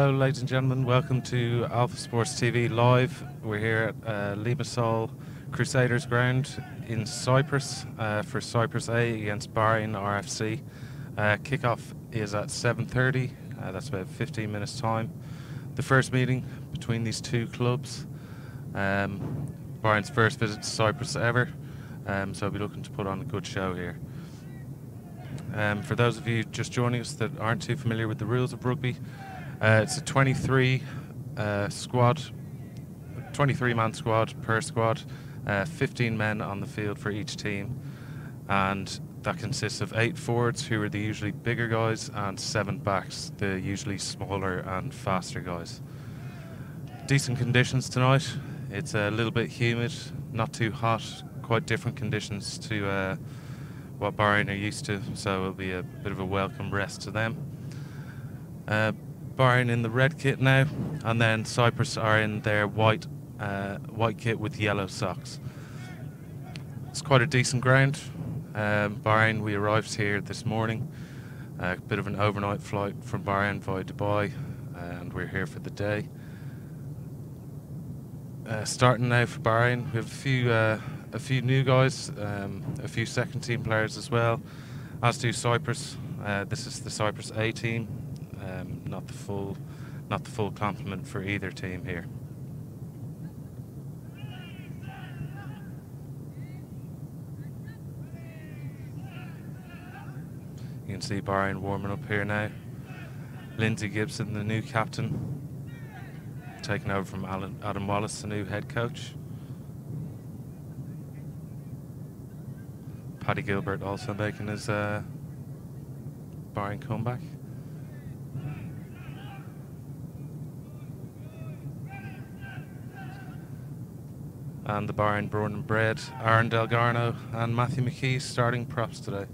Hello ladies and gentlemen, welcome to Alpha Sports TV Live. We're here at Limassol Crusaders ground in Cyprus for Cyprus A against Bahrain RFC. Kickoff is at 7:30, that's about 15 minutes time. The first meeting between these two clubs. Bahrain's first visit to Cyprus ever, so we'll be looking to put on a good show here. For those of you just joining us that aren't too familiar with the rules of rugby, it's a 23-man squad per squad, 15 men on the field for each team, and that consists of 8 forwards, who are the usually bigger guys, and 7 backs, the usually smaller and faster guys. Decent conditions tonight. It's a little bit humid, not too hot, quite different conditions to what Bahrain are used to, so it'll be a bit of a welcome rest to them. Bahrain in the red kit now, and then Cyprus are in their white kit with yellow socks. It's quite a decent ground. Bahrain, we arrived here this morning, a bit of an overnight flight from Bahrain via Dubai, and we're here for the day. Starting now for Bahrain, we have a few new guys, a few second team players as well, as do Cyprus. This is the Cyprus A team, not the full complement for either team here. You can see Bahrain warming up here now. Lindsay Gibson, the new captain, taking over from Adam Wallace, the new head coach. Paddy Gilbert also making his Bahrain comeback. And the Bahrain born and bred Aaron Delgarno and Matthew McKee starting props today.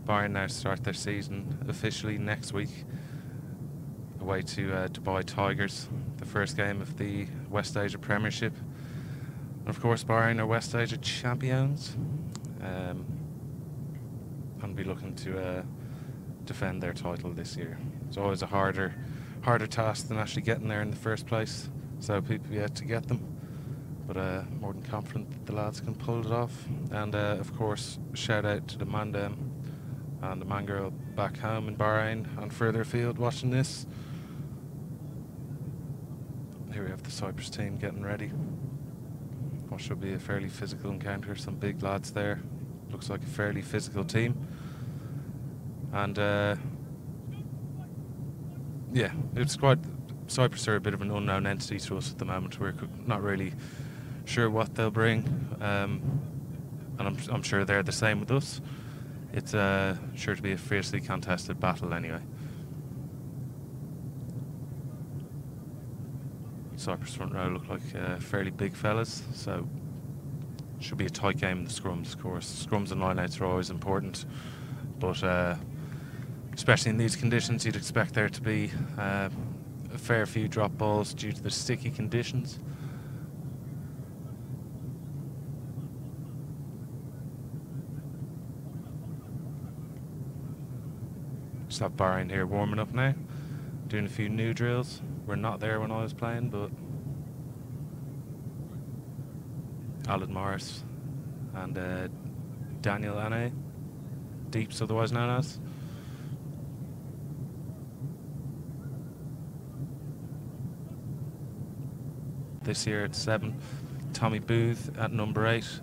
Bahrain now start their season officially next week, away to Dubai Tigers, the first game of the West Asia Premiership. And of course Bahrain are West Asia champions, and be looking to defend their title this year. It's always a harder task than actually getting there in the first place, so people yet to get them, but more than confident that the lads can pull it off. And of course, shout out to the Mandem and the Mangirl back home in Bahrain and further afield watching this. Here we have the Cyprus team getting ready. What should be a fairly physical encounter, some big lads there. Looks like a fairly physical team. And yeah, it's quite, Cyprus are a bit of an unknown entity to us at the moment. We're not really sure what they'll bring, and I'm sure they're the same with us. It's sure to be a fiercely contested battle anyway. Cyprus front row look like fairly big fellas, so should be a tight game in the scrums, of course. Scrums and lineouts are always important, but especially in these conditions, you'd expect there to be a fair few drop balls due to the sticky conditions. Just have Bahrain here warming up now, doing a few new drills. We're not there when I was playing, but Alan Morris and Daniel Ane, Deeps otherwise known as. This year at 7, Tommy Booth at number 8,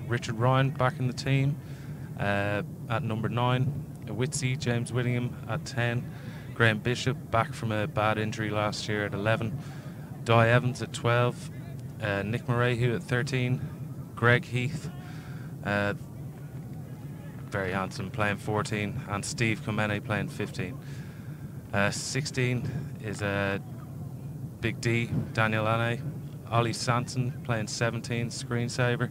Richard Ryan back in the team at number 9, Witsy, James Whittingham at 10, Graham Bishop back from a bad injury last year at 11, Di Evans at 12, Nick Morehu at 13, Greg Heath, very handsome, playing 14, and Steve Komene playing 15. 16 is Big D, Daniel Ane, Ollie Sanson playing 17, screensaver,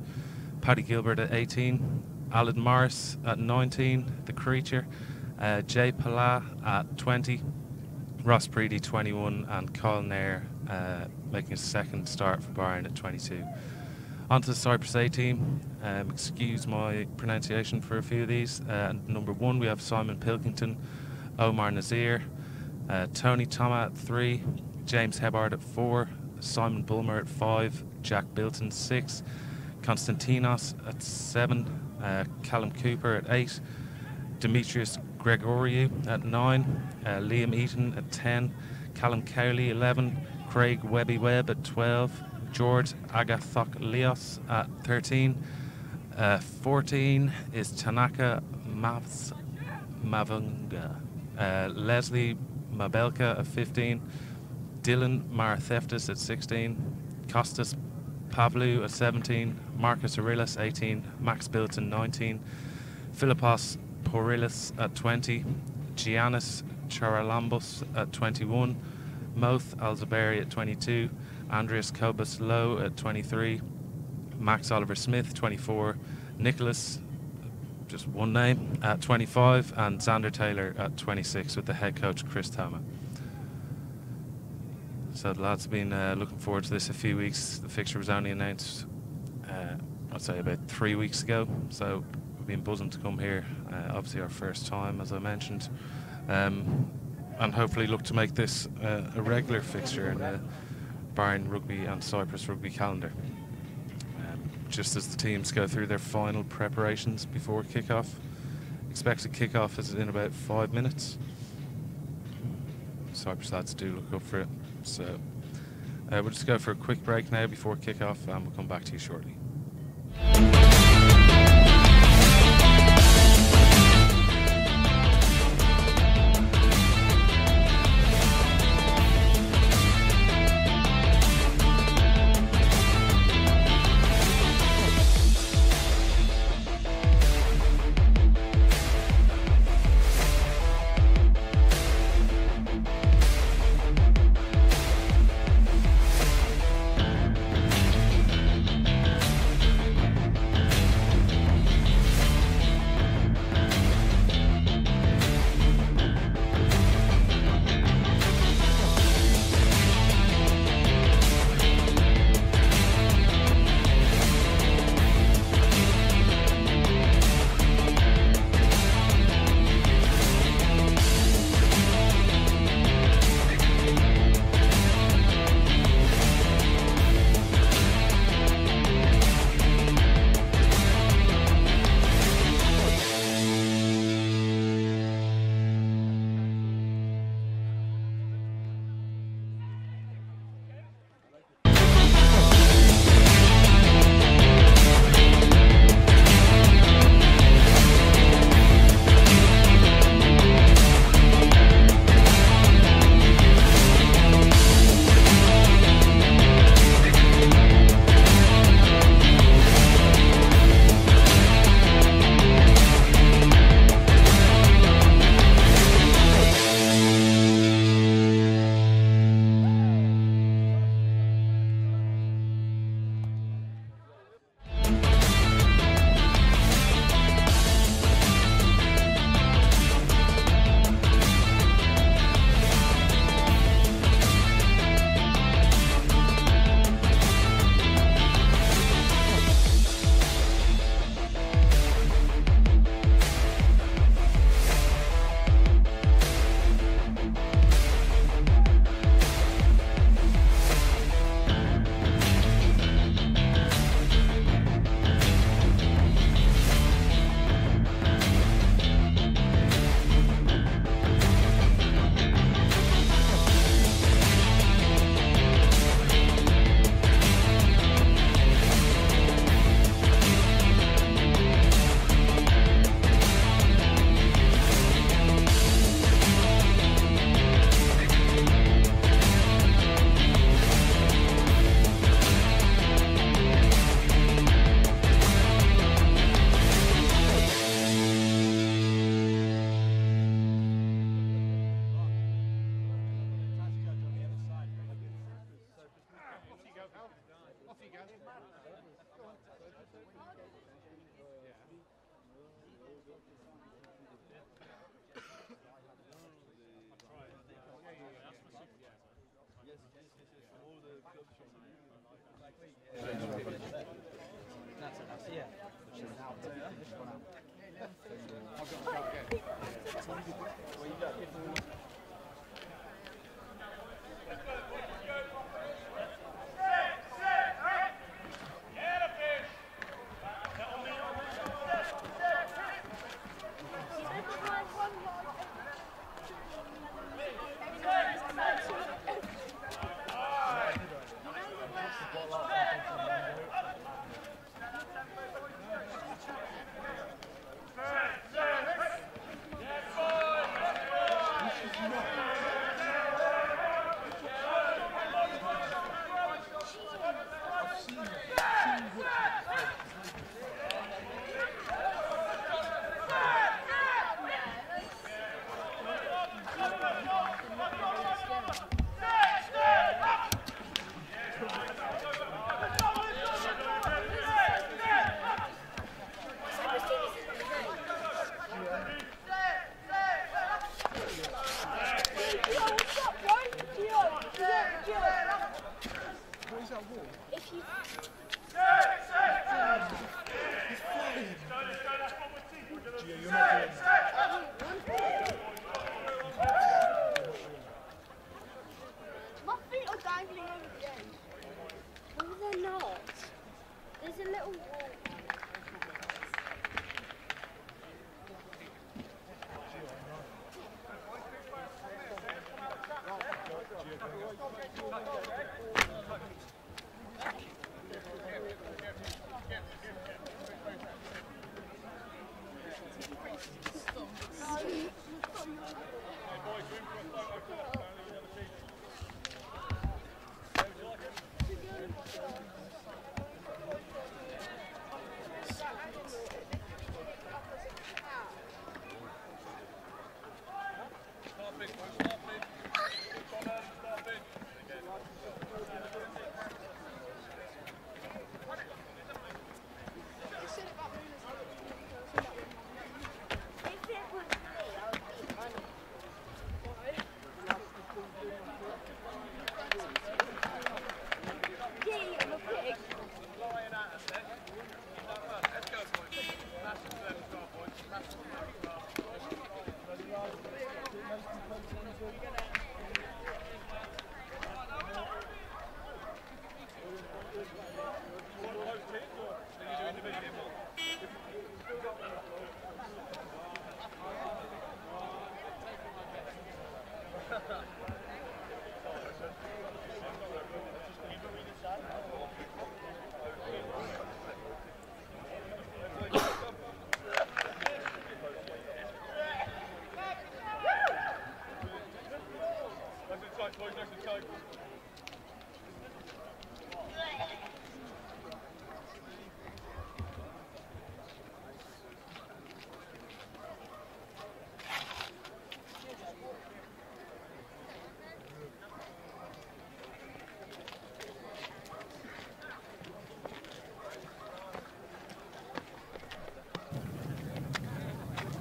Paddy Gilbert at 18, Alan Morris at 19, the creature, Jay Pala at 20, Ross Preedy 21, and Colin Nair making his second start for Bahrain at 22. On to the Cyprus A team. Excuse my pronunciation for a few of these. Number 1, we have Simon Pilkington, Omar Nazir, Tony Thomas at 3, James Hebard at 4, Simon Bulmer at 5, Jack Bilton 6, Konstantinos at 7, Callum Cooper at 8, Demetrius Gregoriou at 9, Liam Eaton at 10, Callum Cowley 11, Craig Webby-Webb at 12, George Agathoklios at 13, 14 is Tanaka Mavunga, Leslie Mabelka at 15, Dylan Maratheftis at 16, Kostas Pavlou at 17, Marcus Aurelius 18, Max Bilton 19, Philippos Porilis at 20, Giannis Charalambos at 21, Moth Alzaberi at 22, Andreas Kobus Lowe at 23, Max Oliver Smith 24, Nicholas, just one name, at 25, and Xander Taylor at 26 with the head coach Chris Thoma. So the lads have been looking forward to this a few weeks. The fixture was only announced, I'd say about 3 weeks ago, so we've been buzzing to come here. Obviously our first time, as I mentioned, and hopefully look to make this a regular fixture in the BAHRAIN Rugby and CYPRUS Rugby calendar. Just as the teams go through their final preparations before kickoff. Expected kickoff is in about 5 minutes. CYPRUS lads do look up for it. So we'll just go for a quick break now before kickoff, and we'll come back to you shortly.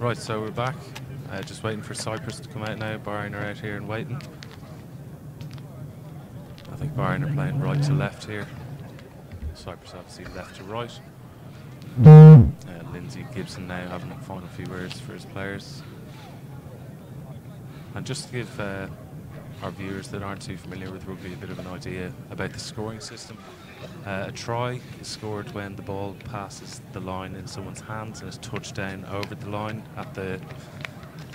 Right, so we're back. Just waiting for CYPRUS to come out now. BAHRAIN are out here and waiting. I think BAHRAIN are playing right to left here. CYPRUS obviously left to right. Lindsay Gibson now having a final few words for his players. And just to give our viewers that aren't too familiar with rugby a bit of an idea about the scoring system. A try is scored when the ball passes the line in someone's hands and is touched down over the line at the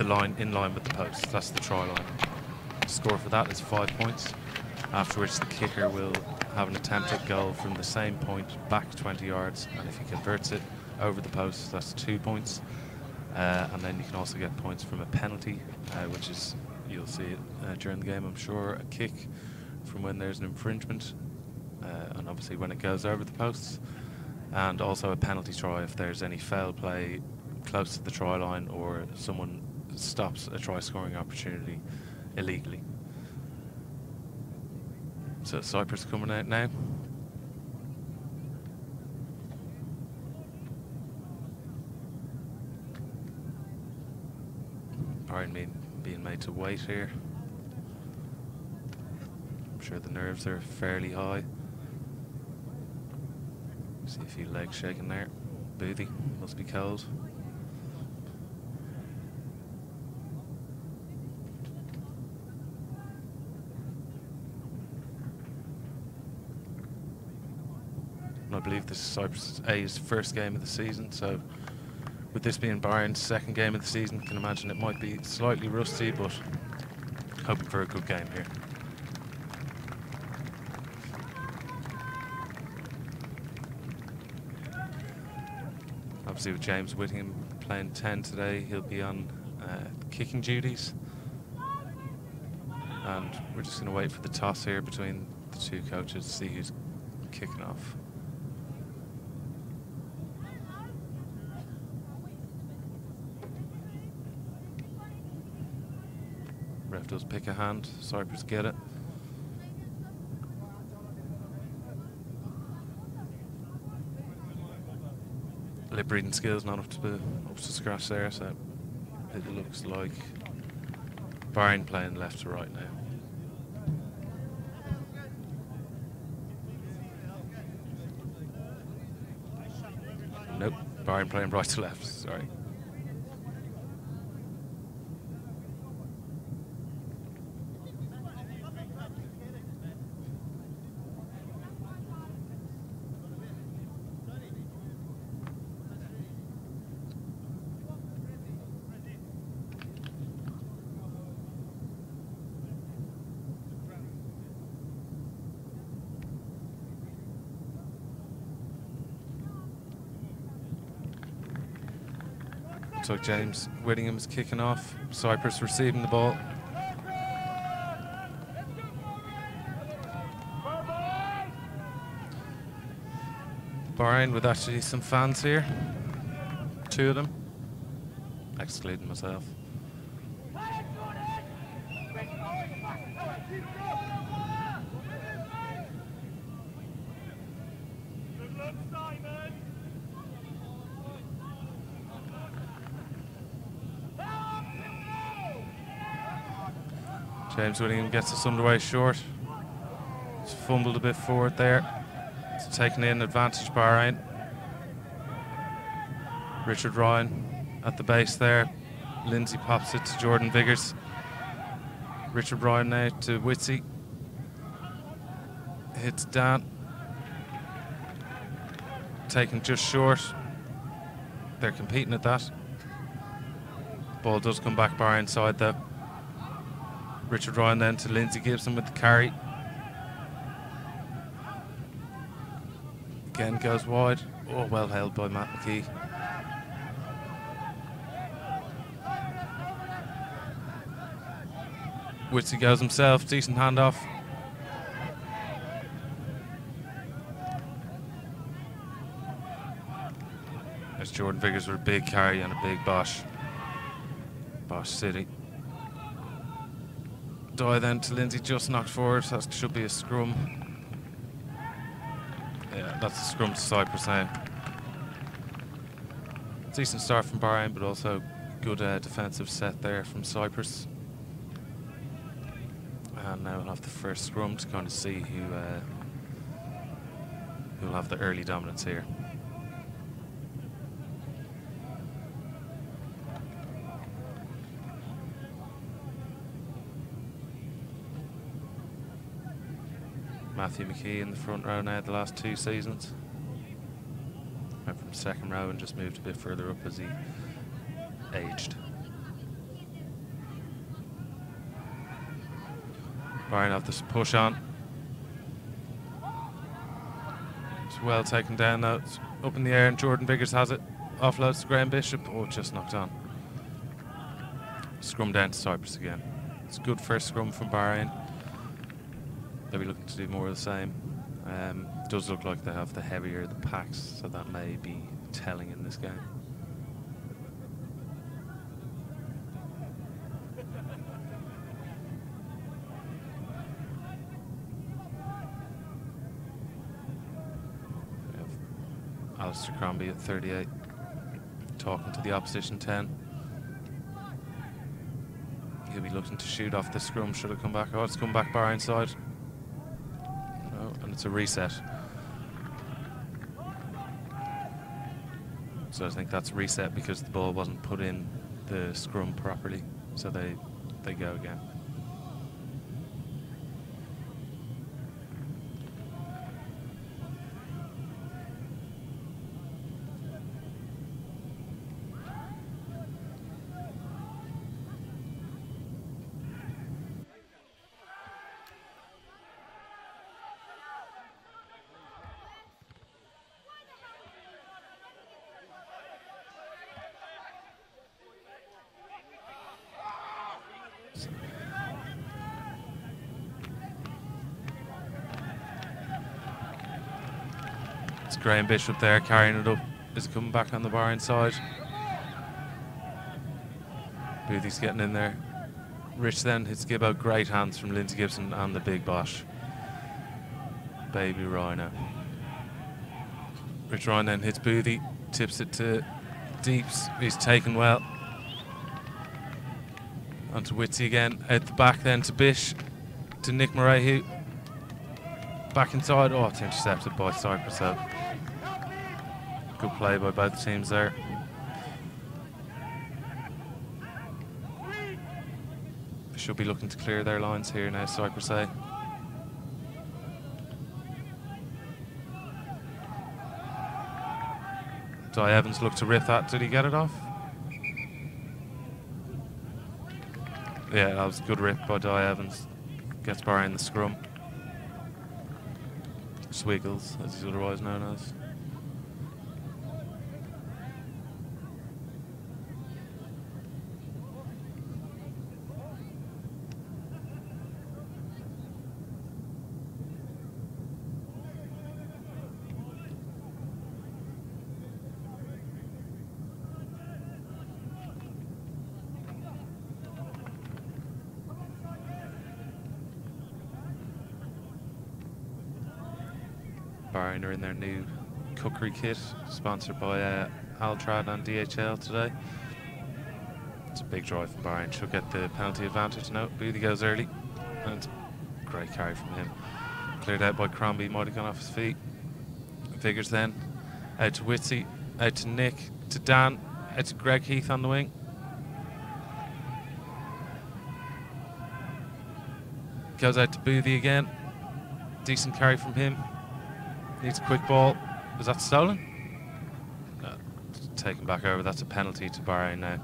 line in line with the post. That's the try line. The score for that is 5 points, after which the kicker will have an attempted goal from the same point back 20 yards, and if he converts it over the post, that's 2 points. And then you can also get points from a penalty, which is, you'll see it during the game, I'm sure, a kick from when there's an infringement, and obviously when it goes over the posts, and also a penalty try if there's any foul play close to the try line or someone stops a try scoring opportunity illegally. So CYPRUS coming out now. BAHRAIN being made to wait here. I'm sure the nerves are fairly high. See a few legs shaking there. booty. Must be cold. And I believe this is Cyprus A's first game of the season, so with this being Bahrain's second game of the season, I can imagine it might be slightly rusty, but hoping for a good game here. Obviously with James Whittingham playing 10 today, he'll be on kicking duties. And we're just going to wait for the toss here between the two coaches to see who's kicking off. Ref does pick a hand, Cyprus get it. Lip reading skills not up to scratch there, so it looks like Bahrain playing left to right now. Nope, Bahrain playing right to left, sorry. So James Whittingham's kicking off. Cyprus receiving the ball. Bahrain with actually some fans here. 2 of them, excluding myself. James Whittingham gets us underway short. He's fumbled a bit forward there. It's taken in advantage Bahrain. Richard Ryan at the base there. Lindsay pops it to Jordan Viggers. Richard Ryan now to Witsy. Hits Dan. Taken just short. They're competing at that. Ball does come back Bahrain side though. Richard Ryan then to Lindsay Gibson with the carry. Again goes wide. Oh, well held by Matt McKee. Witsy goes himself, decent handoff. There's Jordan Viggers with a big carry and a big Bosch. Bosch City. Die then to Lindsay, just knocked forward. That should be a scrum. Yeah, that's a scrum to Cyprus now. Decent start from Bahrain, but also good defensive set there from Cyprus. And now we'll have the first scrum to kind of see who will have the early dominance here. Matthew McKee in the front row now the last 2 seasons. Went from second row and just moved a bit further up as he aged. Bahrain have this push on. It's well taken down though. It's up in the air and Jordan Viggers has it. Offloads to Graham Bishop. Oh, just knocked on. Scrum down to Cyprus again. It's a good first scrum from Bahrain. They'll be looking to do more of the same. Does look like they have the heavier the packs, so that may be telling in this game. We have Alistair Crombie at 38, talking to the opposition 10. He'll be looking to shoot off the scrum. Should it come back? Oh, it's come back Bahrain side. No, and it's a reset. So I think that's reset because the ball wasn't put in the scrum properly. So they go again. It's Graham Bishop there carrying it up. Is coming back on the Bahrain side. Boothie's getting in there. Rich then hits Gibbo. Great hands from Lindsay Gibson and the big Bosch. Baby Rhino. Rich Ryan then hits Boothie. Tips it to Deeps. He's taken well. Onto Witsy again. Out the back then to Bish. To Nick Murray. Back inside. Oh, it's intercepted by CYPRUS. So good play by both teams there. They should be looking to clear their lines here now, CYPRUS A. Di Evans looked to rip that. Did he get it off? Yeah, that was a good rip by Di Evans. Gets Bahrain the scrum. Swiggles, as he's otherwise known as. Bahrain are in their new cookery kit, sponsored by Altrad and DHL today. It's a big drive from Bahrain. Should get the penalty advantage. No, Boothie goes early. And it's a great carry from him. Cleared out by Crombie, might have gone off his feet. Figures then. Out to Witsy, out to Nick, to Dan, out to Greg Heath on the wing. Goes out to Boothie again. Decent carry from him. Needs a quick ball. Was that stolen? No, taken back over. That's a penalty to Bahrain now.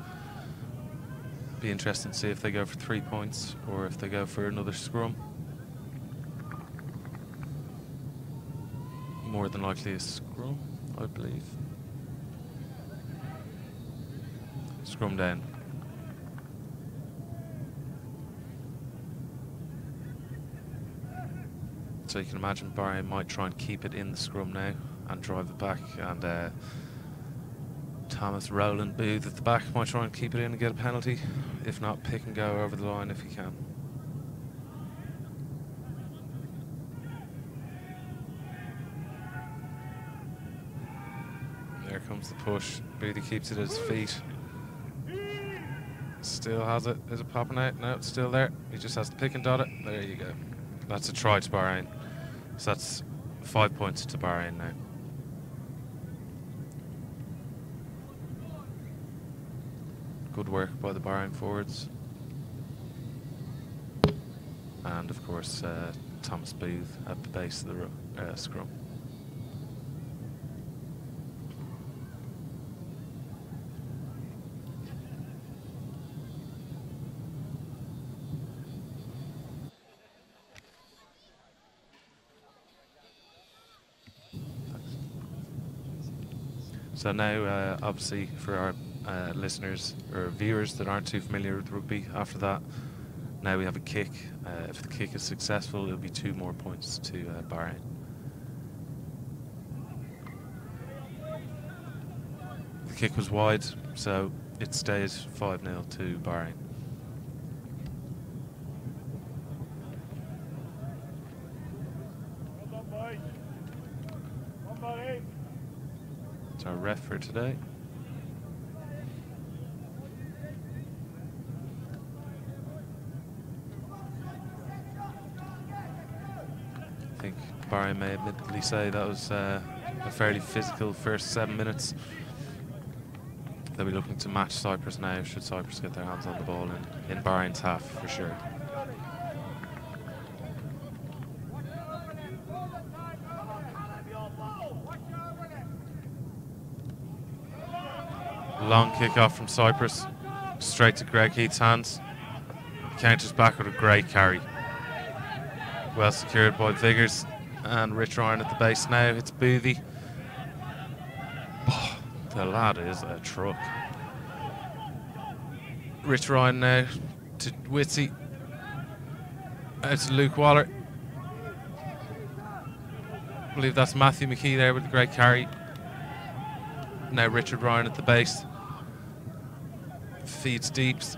Be interesting to see if they go for 3 points or if they go for another scrum. More than likely a scrum, I believe. Scrum down. So you can imagine Bahrain might try and keep it in the scrum now and drive it back, and Thomas Rowland Booth at the back might try and keep it in and get a penalty. If not, pick and go over the line if he can. There comes the push. Boothie keeps it at his feet. Still has it. Is it popping out? No, it's still there. He just has to pick and dot it. There you go. That's a try to Bahrain. So that's 5 points to Bahrain now. Good work by the Bahrain forwards. And of course, Thomas Booth at the base of the scrum. So now, obviously, for our listeners or viewers that aren't too familiar with rugby, after that, now we have a kick. If the kick is successful, it'll be 2 more points to Bahrain. The kick was wide, so it stays 5-0 to Bahrain. It's our ref for today. I think Bahrain may admittedly say that was a fairly physical first 7 minutes. They'll be looking to match Cyprus now, should Cyprus get their hands on the ball in Bahrain's half, for sure. Long kick-off from Cyprus, straight to Greg Heath's hands. Counters back with a great carry. Well secured by Viggers, and Rich Ryan at the base now. It's Boothie. Oh, the lad is a truck. Rich Ryan now to Witsy. Out to Luke Waller. I believe that's Matthew McKee there with a great carry. Now Richard Ryan at the base. Feeds deeps.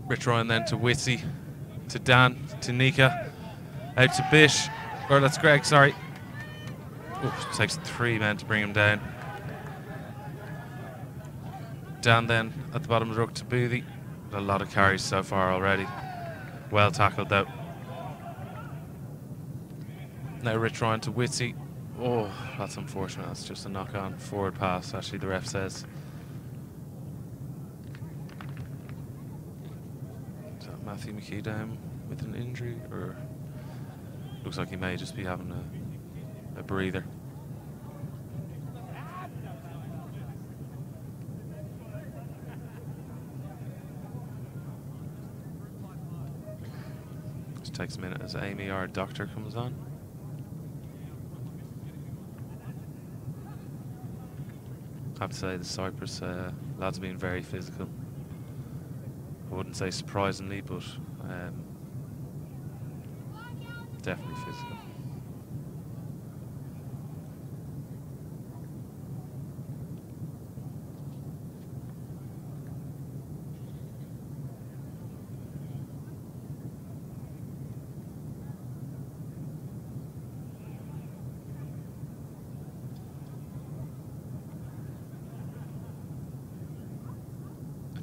Rich Ryan then to Witsy, to Dan, to Nika, out to Bish, or that's Greg, sorry. Oh, takes 3 men to bring him down. Dan then at the bottom of the ruck to Boothie. A lot of carries so far already. Well tackled though. Now Rich Ryan to Witsy. Oh, that's unfortunate. That's just a knock-on forward pass, actually, the ref says. Is that Matthew McKee down with an injury? Or looks like he may just be having a breather. Just takes a minute as Amy, our doctor, comes on. I have to say the Cyprus lads have been very physical. I wouldn't say surprisingly, but definitely physical.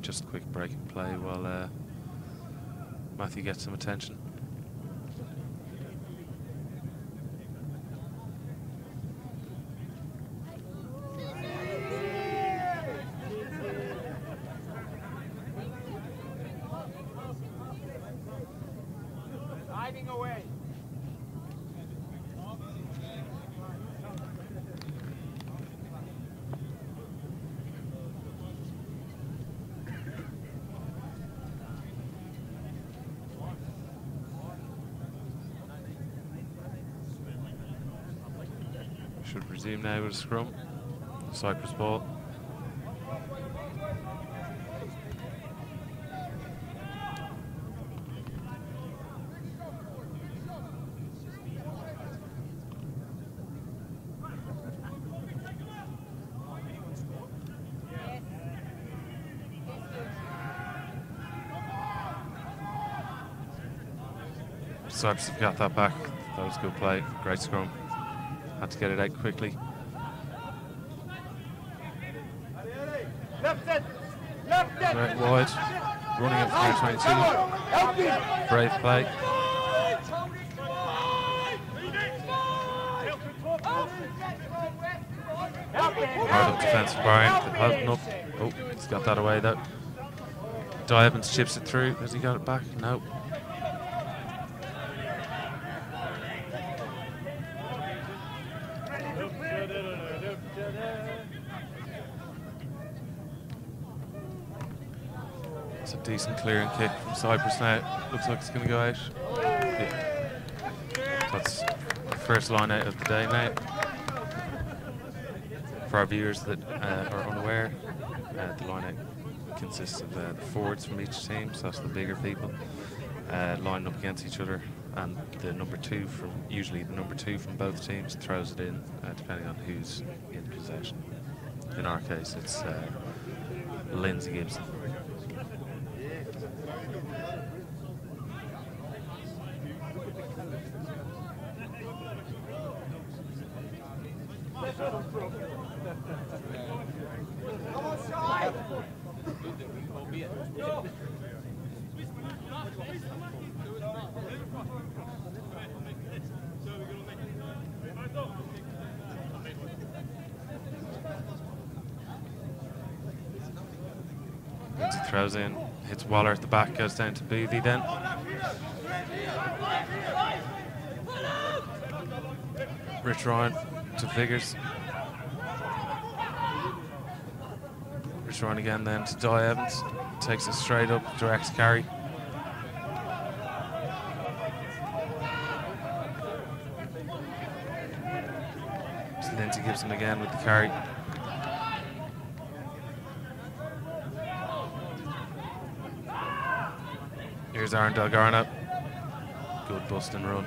Just a quick break in play while Matthew gets some attention. Hiding away. Should resume now with a scrum. Cyprus ball. Cyprus have got that back. That was a good play. Great scrum. Had to get it out quickly. Right wide. Running up for 22. Brave play. Hard up defence for Bahrain. Holding up. Oh, he's got that away though. Diamond chips it through. Has he got it back? No. It's a decent clearing kick from Cyprus now. Looks like it's going to go out. Yeah. That's the first line out of the day now. For our viewers that are unaware, the line out consists of the forwards from each team, so that's the bigger people, lining up against each other, and the number 2 from, usually the number 2 from both teams, throws it in, depending on who's in possession. In our case, it's Lindsay Gibson. throws in, hits Waller at the back, goes down to Boothie then. Rich Ryan to Figures. Rich Ryan again then to Di Evans. Takes it straight up, directs carry. It's Lindsay Gibson again with the carry. Here's Aaron Delgarno. Good busting run.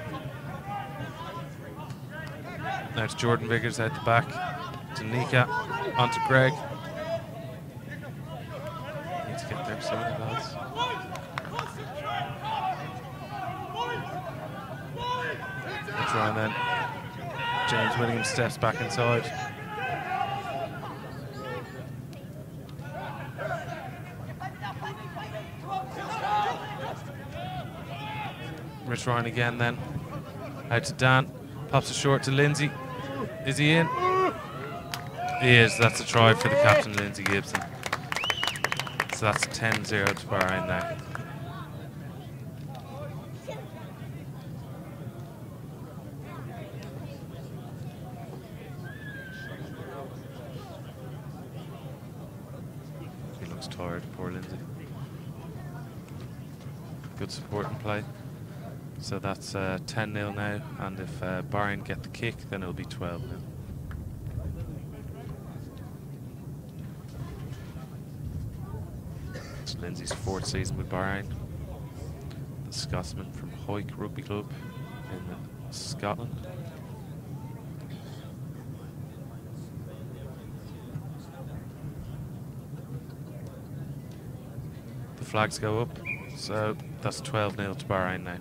Now it's Jordan Vickers out the back to Nika, onto Greg. Need to get there soon, lads. Let's try and then James Williams steps back inside. Rich Ryan again then. Out to Dan. Pops it short to Lindsay. Is he in? He is. That's a try for the captain, Lindsay Gibson. So that's 10-0 to Bahrain now. He looks tired, poor Lindsay. Good support and play. So that's 10-0 now, and if Bahrain get the kick, then it'll be 12-0. It's Lindsay's 4th season with Bahrain. The Scotsman from Hoyk Rugby Club in Scotland. The flags go up, so that's 12-0 to Bahrain now.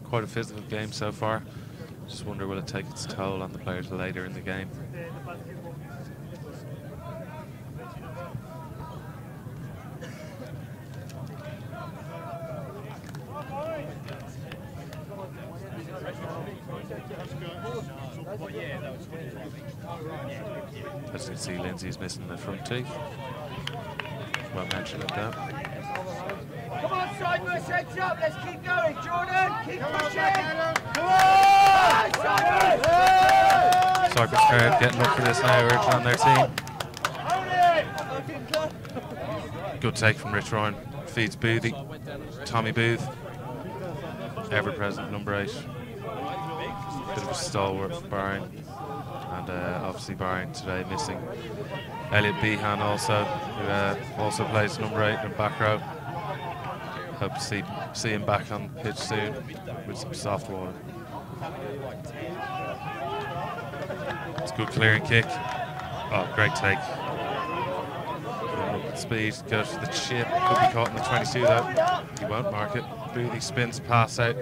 Quite a physical game so far. Just wonder will it take its toll on the players later in the game. As you can see, Lindsay's missing the front teeth. Well mentioned at that. Come on, CYPRUS, heads up, let's keep going. Jordan, keep pushing. Come on! CYPRUS crowd getting up for this now, urging on their team. Good take from Rich Ryan. Feeds Boothie. Tommy Booth. Ever present, number 8. Bit of a stalwart for Bahrain. And obviously Bahrain today missing Elliot Behan also, who also plays number 8 in the back row. Hope to see him back on pitch soon with some soft water. It's a good clearing kick. Oh, great take. Speed, goes for the chip. Could be caught in the 22 though. He won't mark it. Boothie spins, pass out.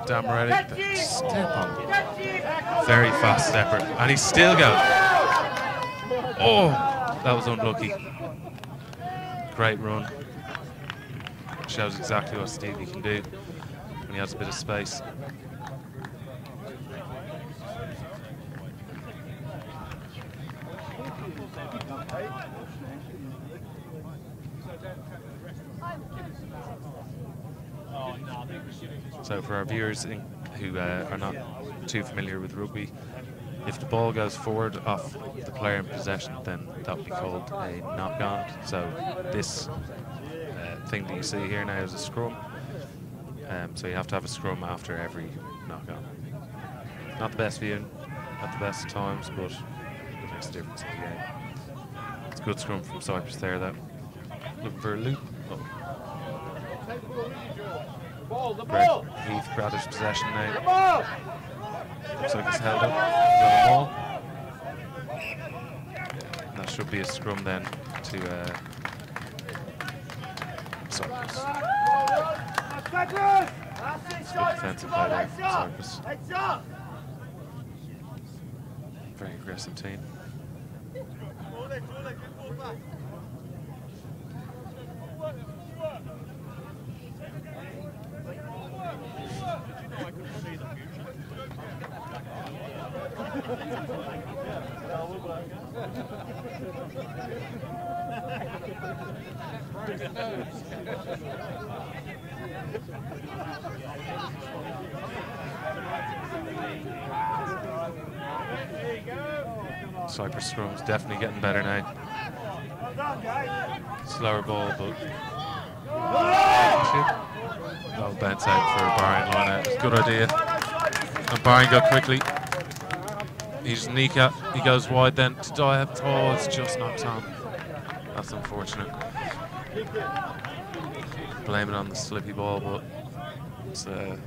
Dan Moretti. Step on. Very fast stepper. And he's still going. Oh, that was unlucky. Great run. Shows exactly what Stevie can do when he has a bit of space. So for our viewers who are not too familiar with rugby, if the ball goes forward off the player in possession, then that would be called a knock-on. So this thing that you see here now is a scrum. So you have to have a scrum after every knock-on. Not the best viewing at the best of times, but it makes a difference in the game. It's a good scrum from CYPRUS there, though. Looking for a loop. Greg Heath Brothers possession now. Looks like it's held up. He's on the ball. That should be a scrum then to CYPRUS. It's good defensive play there from CYPRUS. Very aggressive team. CYPRUS scrum's definitely getting better now. Slower ball, but that'll bounce out for a Bahrain line out. Good idea. And Bahrain go quickly. He's Nika. He goes wide then to dive. Oh, it's just knocked on. That's unfortunate. Blame it on the slippy ball, but it's a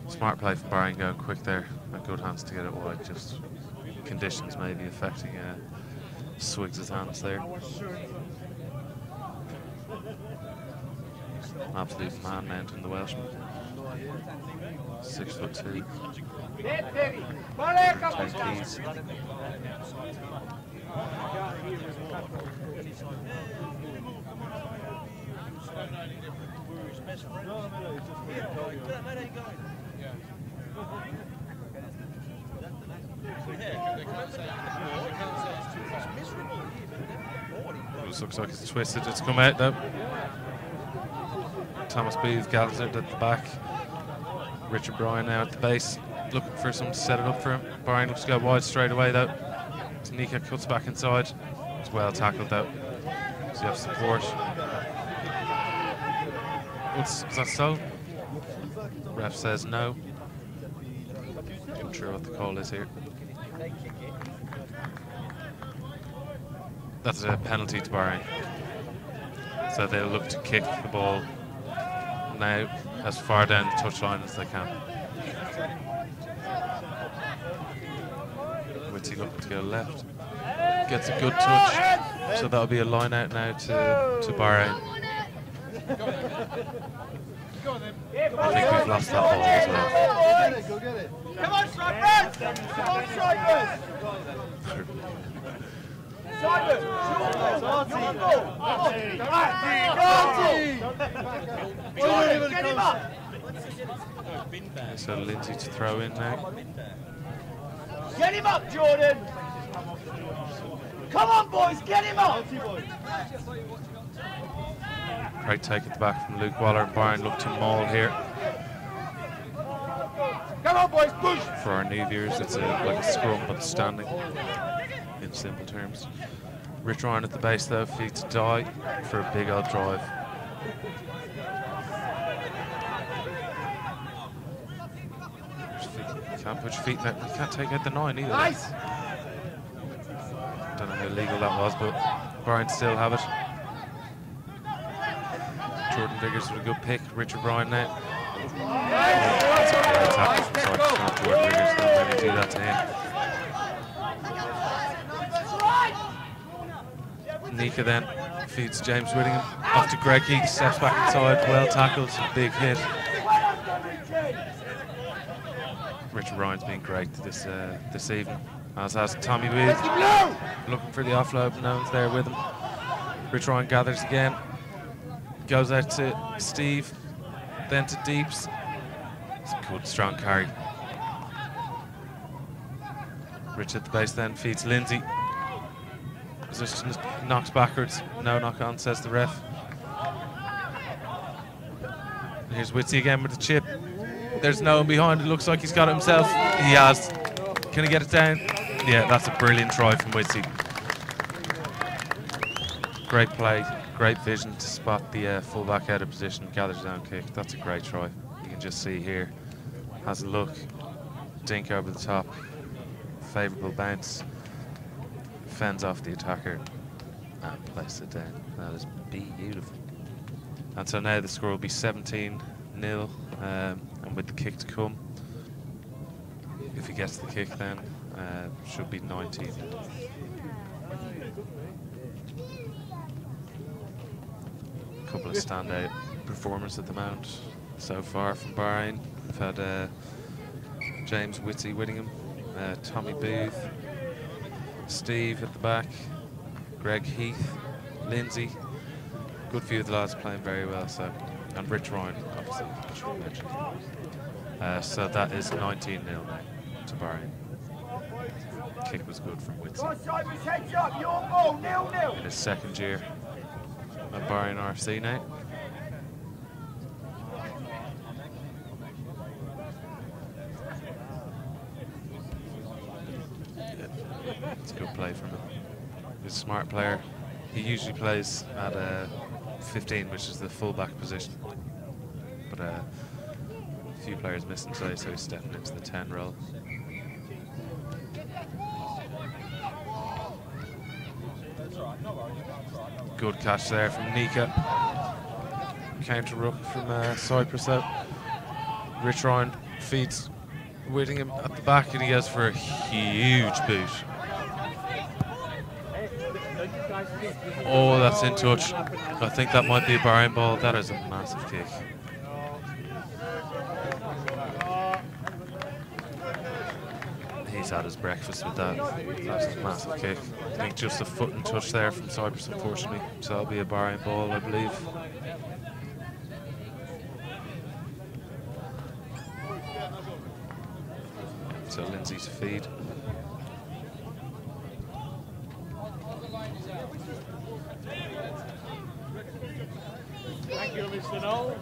smart play from Bahrain going quick there. And good hands to get it wide. Just conditions maybe affecting Swiggs' hands there. Absolute man mountain, the Welshman. 6'2". Take keys. This looks like it's twisted. It's come out though. Thomas Booth gathers it at the back. Richard Bryan now at the base, looking for someone to set it up for him. Bahrain looks to go wide straight away though. Nika cuts back inside. It's well tackled though. So you have support. Is that so? Ref says no. Not sure what the call is here. That's a penalty to Bahrain. So they'll look to kick the ball now as far down the touchline as they can. Witty looking to go left. Gets a good touch. So that'll be a line out now to Bahrain. I think we've lost that ball as well. Come on, CYPRUS! Come on, CYPRUS! CYPRUS! Jordan, get him up! So Lindsay to throw in now. Get him up, Jordan! Come on, boys, get him up! Great take at the back from Luke Waller. Bahrain look to maul here. Come on, boys, push! For our new viewers, it's like a scrum but standing, in simple terms. Rich Ryan at the base though, feet to die for a big old drive. You can't put your feet in that. You can't take out the 9 either. Nice! Don't know how legal that was, but Bahrain still have it. Jordan Viggers with a good pick. Richard Bryan now. That's a great tackle from CYPRUS from Jordan Viggers. Don't let me do that to him. Nika then feeds James Whittingham. Off to Greg Heath, steps back inside. Well tackled, big hit. Richard Ryan's been great this evening, as has Tommy Booth. Looking for the offload, no one's there with him. Rich Ryan gathers again. Goes out to Steve, then to Deeps. It's a good, strong carry. Rich at the base then feeds Lindsay. Position knocks backwards. No knock on, says the ref. And here's Witsy again with the chip. There's no one behind. It looks like he's got it himself. He has. Can he get it down? Yeah, that's a brilliant try from Witsy. Great play. Great vision to spot the fullback out of position, gathers down kick. That's a great try. You can just see here, has a look, dink over the top, favourable bounce, fends off the attacker, and places it down. That is beautiful. And so now the score will be 17-0, and with the kick to come, if he gets the kick then, should be 19. Couple of standout performances at the moment so far from Bahrain. We've had James Whittingham, Tommy Booth, Steve at the back, Greg Heath, Lindsay. Good few of the lads playing very well, so, and Rich Ryan, obviously, I should mention. So that is 19-0 now to Bahrain. kick was good from Whitsey. Come on, Cyprus, heads up, your ball, 0-0. In his second year at Bahrain RFC now. It's a good play from him. He's a smart player. He usually plays at 15, which is the full-back position. But a few players missing today, so he's stepping into the 10 role. Good catch there from Nika. Counter ruck from CYPRUS out. Rich Ryan feeds Whittingham at the back, and he goes for a huge boot. Oh, that's in touch. I think that might be a Bahrain ball. That is a massive kick. He's had his breakfast with that. That's a massive kick. I think just a foot and touch there from CYPRUS, unfortunately. So that'll be a Bahrain ball, I believe. So Lindsay to feed. Thank you, Mr. Noel.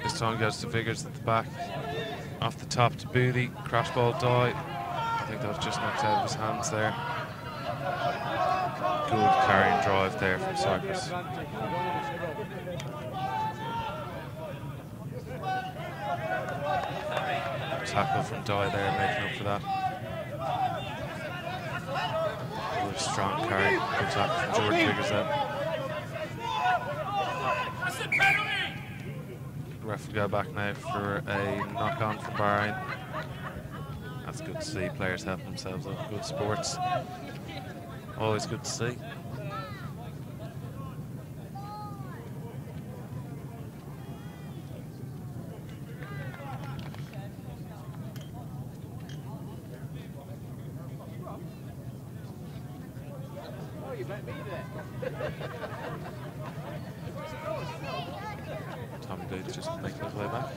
This time goes to Vickers at the back. Off the top to Booty. Crash ball die. I think that was just knocked out of his hands there. Good carrying drive there from CYPRUS. Tackle from Dye there, making up for that. Good strong carry. Good tackle from Jordan Vickers there. The ref will go back now for a knock-on from Bahrain. That's good to see. Players helping themselves up. Good sports. Always good to see. Tommy Booth just making his way back.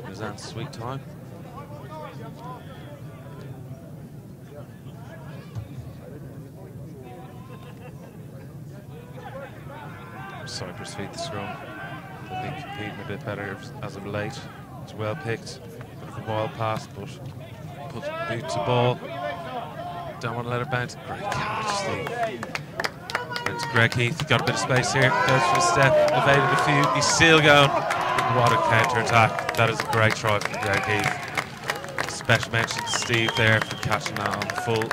His aunt's sweet time. CYPRUS feed the scrum. They've been competing a bit better as of late. It's well picked. Bit of a wild pass, but puts Boot to ball. Don't want to let it bounce. Great catch, Steve. It's Greg Heath, got a bit of space here. Goes for a step, evaded a few. He's still going. What a counter attack. That is a great try from Greg Heath. Special mention to Steve there for catching that on full.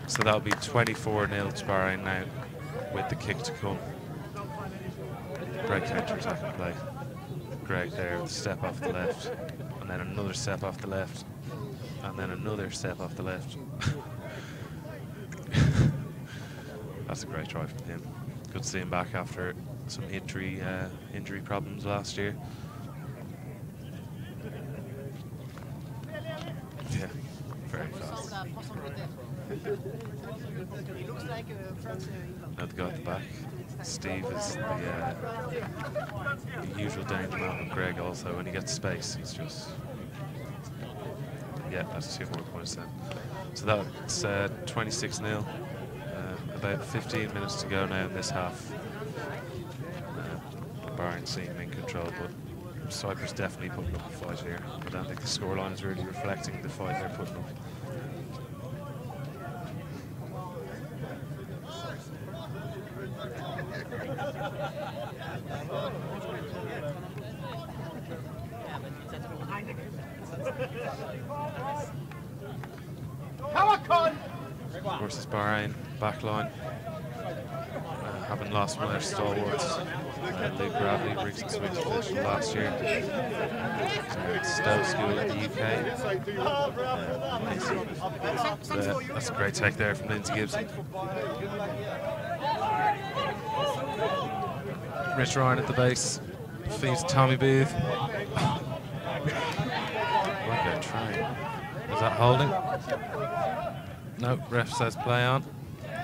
So that'll be 24-0 to Bahrain now with the kick to come. Great counter attack play. Greg there with a step off the left, and then another step off the left, and then another step off the left. That's a great try from him. Good to see him back after some injury problems last year. Yeah, very fast. Now the guy at the back, Steve, is the usual danger man with Greg also. When he gets space, he's just... Yeah, that's 2 more points then. So that's 26-0. About 15 minutes to go now in this half. Bahrain seem in control, but CYPRUS definitely putting up a fight here. I don't think the scoreline is really reflecting the fight they're putting up. Of course, it's Bahrain back line. Having lost one of their stalwarts, Luke Bradley, recent switch position last year. Stowe School in the UK. That's a great take there from Lindsay Gibson. Rich Ryan at the base, feeds Tommy Booth. What a try. Is that holding? No, ref says play on.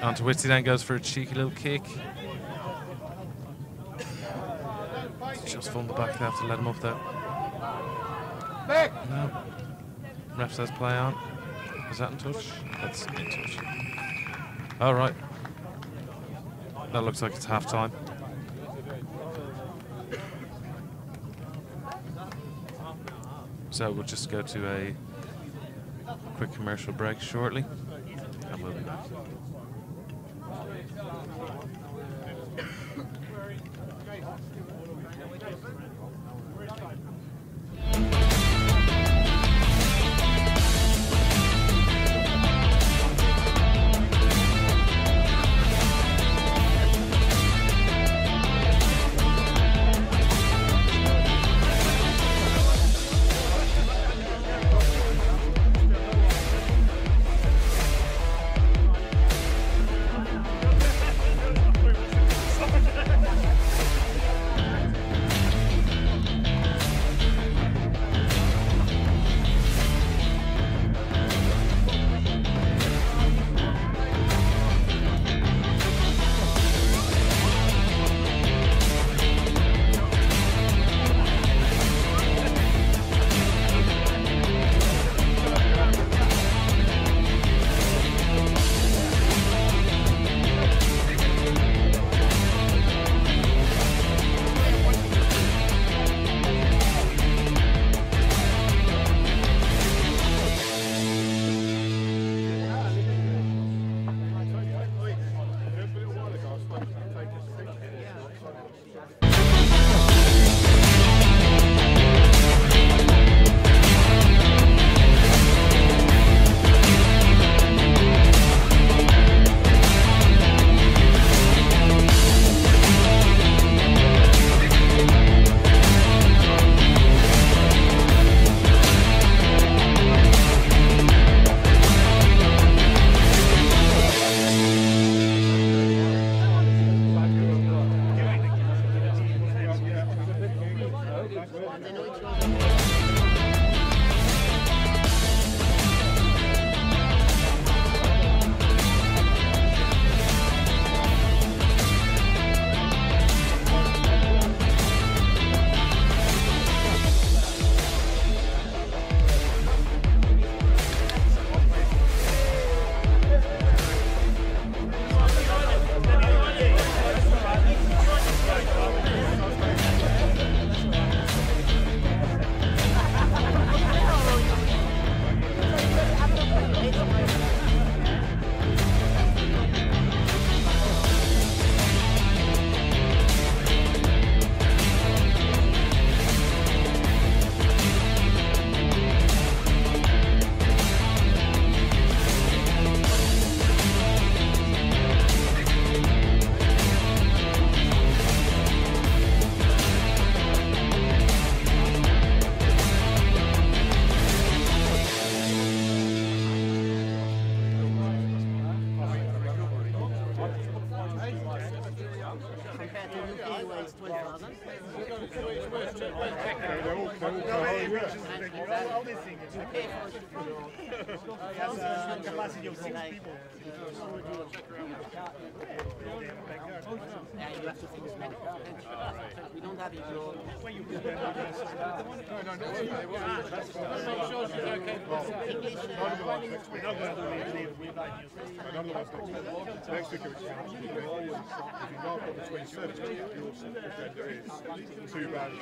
On to Whitsey then, goes for a cheeky little kick. Just fumble back. They have to let him up there. No. Ref says play on. Is that in touch? That's in touch. All right. That looks like it's half time. So we'll just go to a quick commercial break shortly, and we'll be back. We don't have it. Next week, if you knock on the 27th, too bad. To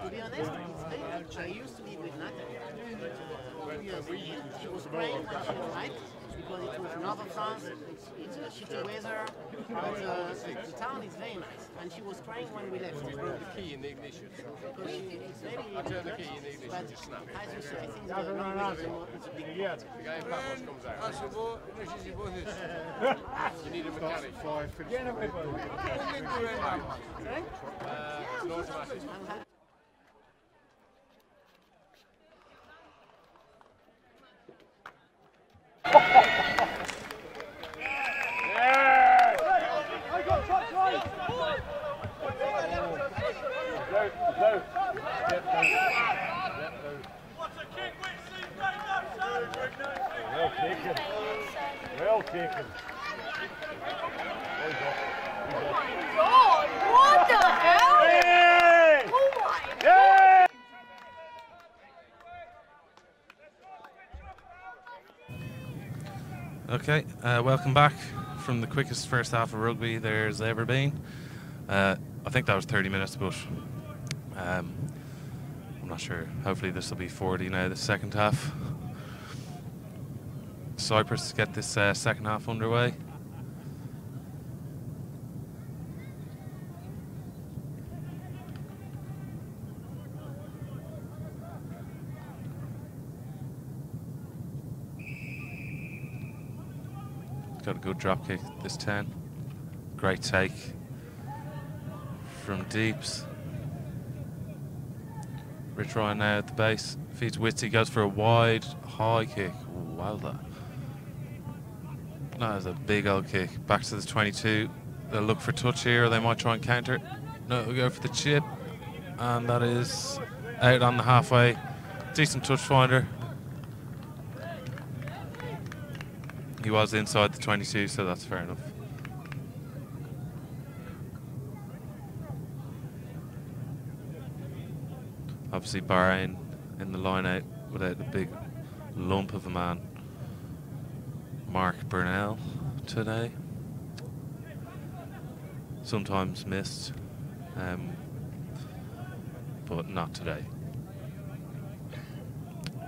be honest, I used to live with Natalie. 2 years ago. She was crying that she was right, because it was north of France, it's shitty weather, but the town is very nice. And she was crying when we left. You broke the key in the ignition. Because it's very... I turned the key in the ignition and just snapped. As you say, I think the language is a big part. The guy in Patmos comes out. You need a mechanic. It's It's an automatic. Well taken. Oh my God, what the hell? Okay, welcome back from the quickest first half of rugby there's ever been. I think that was 30 minutes, but I'm not sure. Hopefully this will be 40 now, the second half. CYPRUS get this second half underway. Got a good drop kick this 10. Great take from Deeps. Rich Ryan now at the base. Feeds Witsy, goes for a wide high kick. Ooh, well done. That is a big old kick. Back to the 22. They'll look for touch here, or they might try and counter. No, we go for the chip. And that is out on the halfway. Decent touch finder. He was inside the 22, so that's fair enough. Obviously Bahrain in the line out without the big lump of a man, Mark Burnell, today. Sometimes missed, but not today.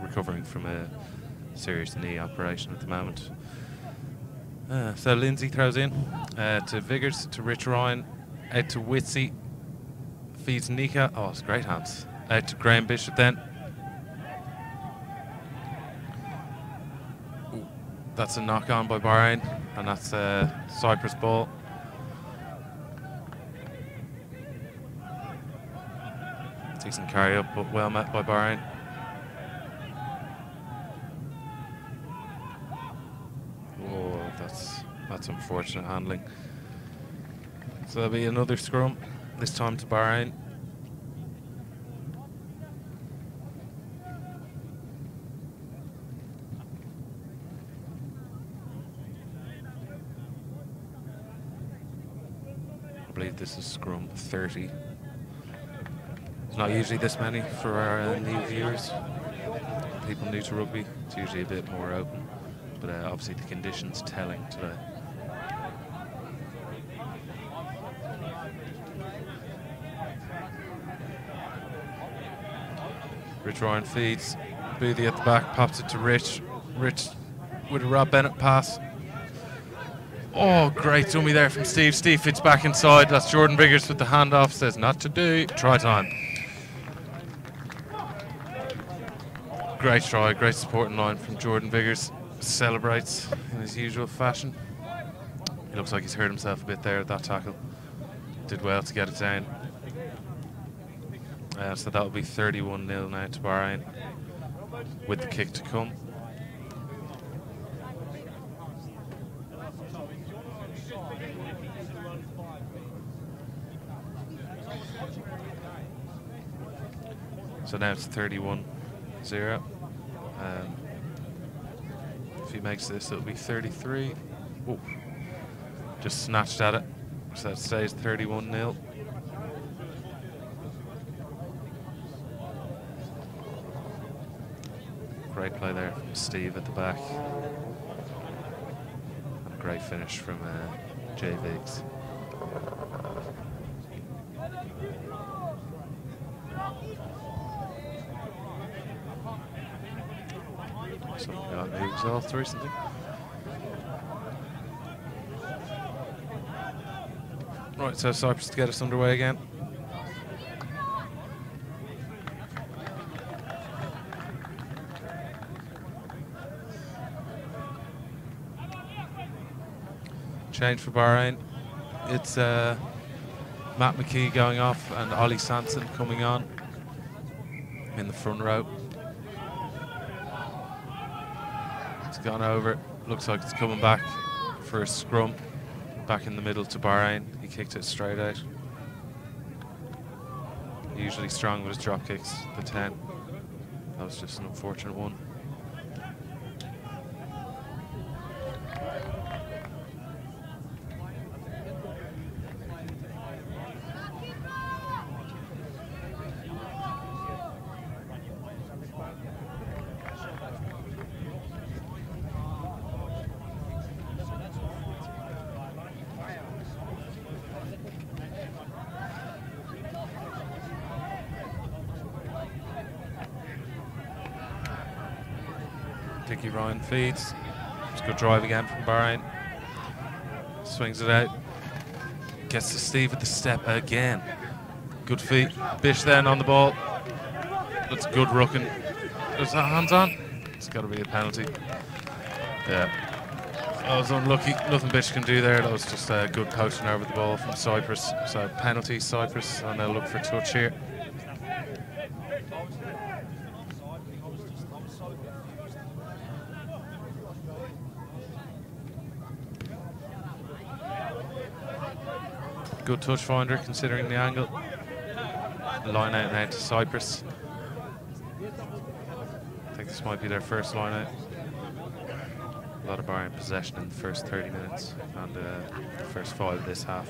Recovering from a serious knee operation at the moment. So Lindsay throws in to Viggers, to Rich Ryan, out to Witsy, feeds Nika. Oh, it's great hands. Out to Graham Bishop then. Ooh, that's a knock on by Bahrain, and that's CYPRUS ball. Decent carry up, but well met by Bahrain. Oh, that's unfortunate handling. So there'll be another scrum, this time to Bahrain. I believe this is scrum 30. It's not usually this many for our new viewers. People new to rugby, it's usually a bit more open. But obviously the conditions telling today. Rich Ryan feeds. Boothie at the back, pops it to Rich. Rich with a Rob Bennett pass. Oh, great dummy there from Steve. Steve fits back inside. That's Jordan Viggers with the handoff. Says not to do. Try time. Great try, great supporting line from Jordan Viggers. Celebrates in his usual fashion. He looks like he's hurt himself a bit there at that tackle. Did well to get it down. So that will be 31-0 now to Bahrain, with the kick to come. So now it's 31-0. If he makes this, it'll be 33. Ooh. Just snatched at it. So that stays 31-0. Great play there from Steve at the back. And a great finish from Jay Viggs. Something got new results recently. Right, so CYPRUS to get us underway again. Change for Bahrain. It's Matt McKee going off and Ollie Sanson coming on in the front row. It's gone over. Looks like it's coming back for a scrum. Back in the middle to Bahrain. He kicked it straight out. Usually strong with his drop kicks, the 10. That was just an unfortunate one. Dickie Ryan feeds. It's a good drive again from Bahrain. Swings it out. Gets to Steve with the step again. Good feet. Bish then on the ball. That's good rucking. Is that hands on? It's got to be a penalty. Yeah. I was unlucky. Nothing Bish can do there. That was just good poaching over the ball from CYPRUS. So penalty CYPRUS, and they'll look for touch here. Good touch finder considering the angle. Line out now to CYPRUS. I think this might be their first line out. A lot of Bahrain possession in the first 30 minutes and the first 5 of this half.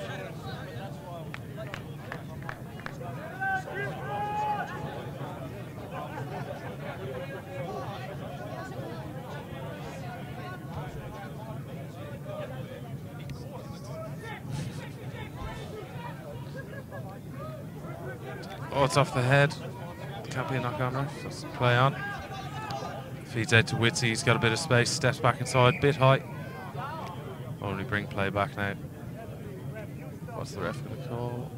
Oh, it's off the head. Can't be a knock on there. Just play on. Feeds out to Witsy. He's got a bit of space. Steps back inside. Bit high. Only bring play back now. What's the ref going to call?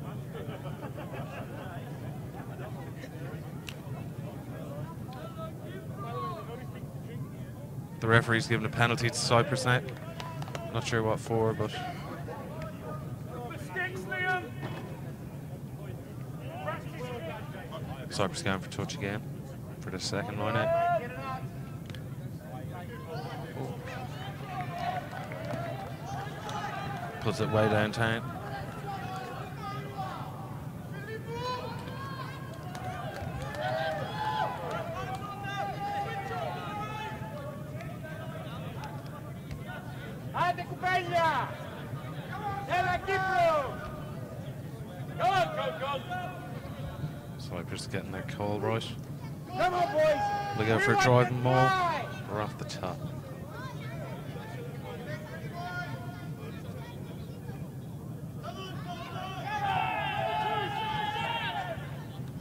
The referee's given a penalty to CYPRUS now. Not sure what for, but. CYPRUS going for touch again for the second line out. Puts it way downtown. CYPRUS getting their call right. Come on, boys. Look out for a driving maul. We're off the top.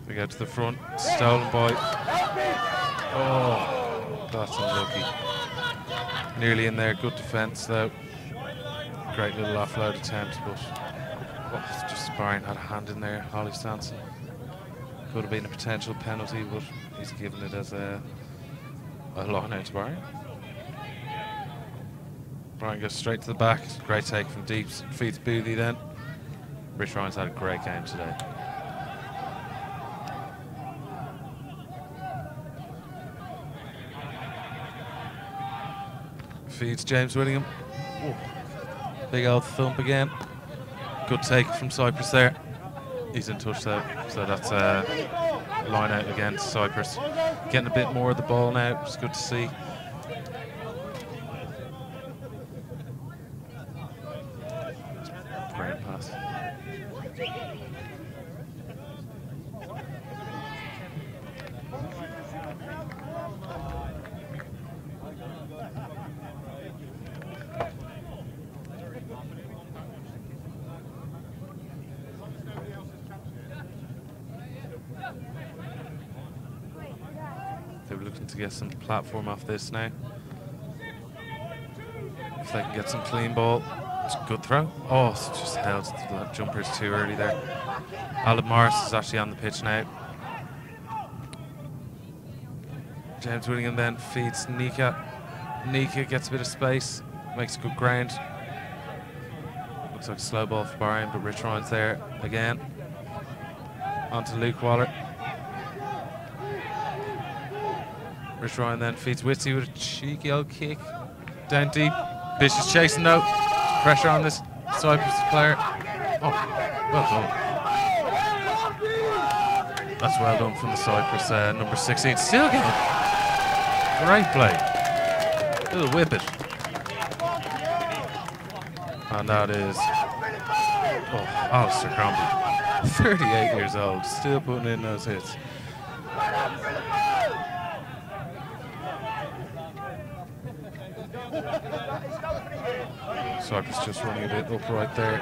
We go to the front. Stolen by. Oh, that's unlucky. Nearly in there. Good defence though. Great little offload attempt, but it's just Bahrain had a hand in there. Holly Stanson. Could have been a potential penalty, but he's given it as a line out to Bahrain. Bahrain goes straight to the back. Great take from deep. Feeds Boothie then. Rich Ryan's had a great game today. Feeds James Willingham. Ooh. Big old thump again. Good take from CYPRUS there. He's in touch though, so that's line out again to CYPRUS. Getting a bit more of the ball now, it's good to see. Great pass. They're looking to get some platform off this now. If they can get some clean ball. It's a good throw. Oh, it's just held the jumpers too early there. Alan Morris is actually on the pitch now. James Willingham then feeds Nika. Nika gets a bit of space, makes good ground. Looks like a slow ball for Bahrain, but Rich Ryan's there again. On to Luke Waller. Rich Ryan then feeds Witsy with a cheeky old kick. Down deep. Bish is chasing though. Pressure on this CYPRUS player. Oh, well done. That's well done from the CYPRUS number 16. Still getting great play. Little whip it. And that is Alistair Crombie. 38 years old, still putting in those hits. CYPRUS just running a bit upright there.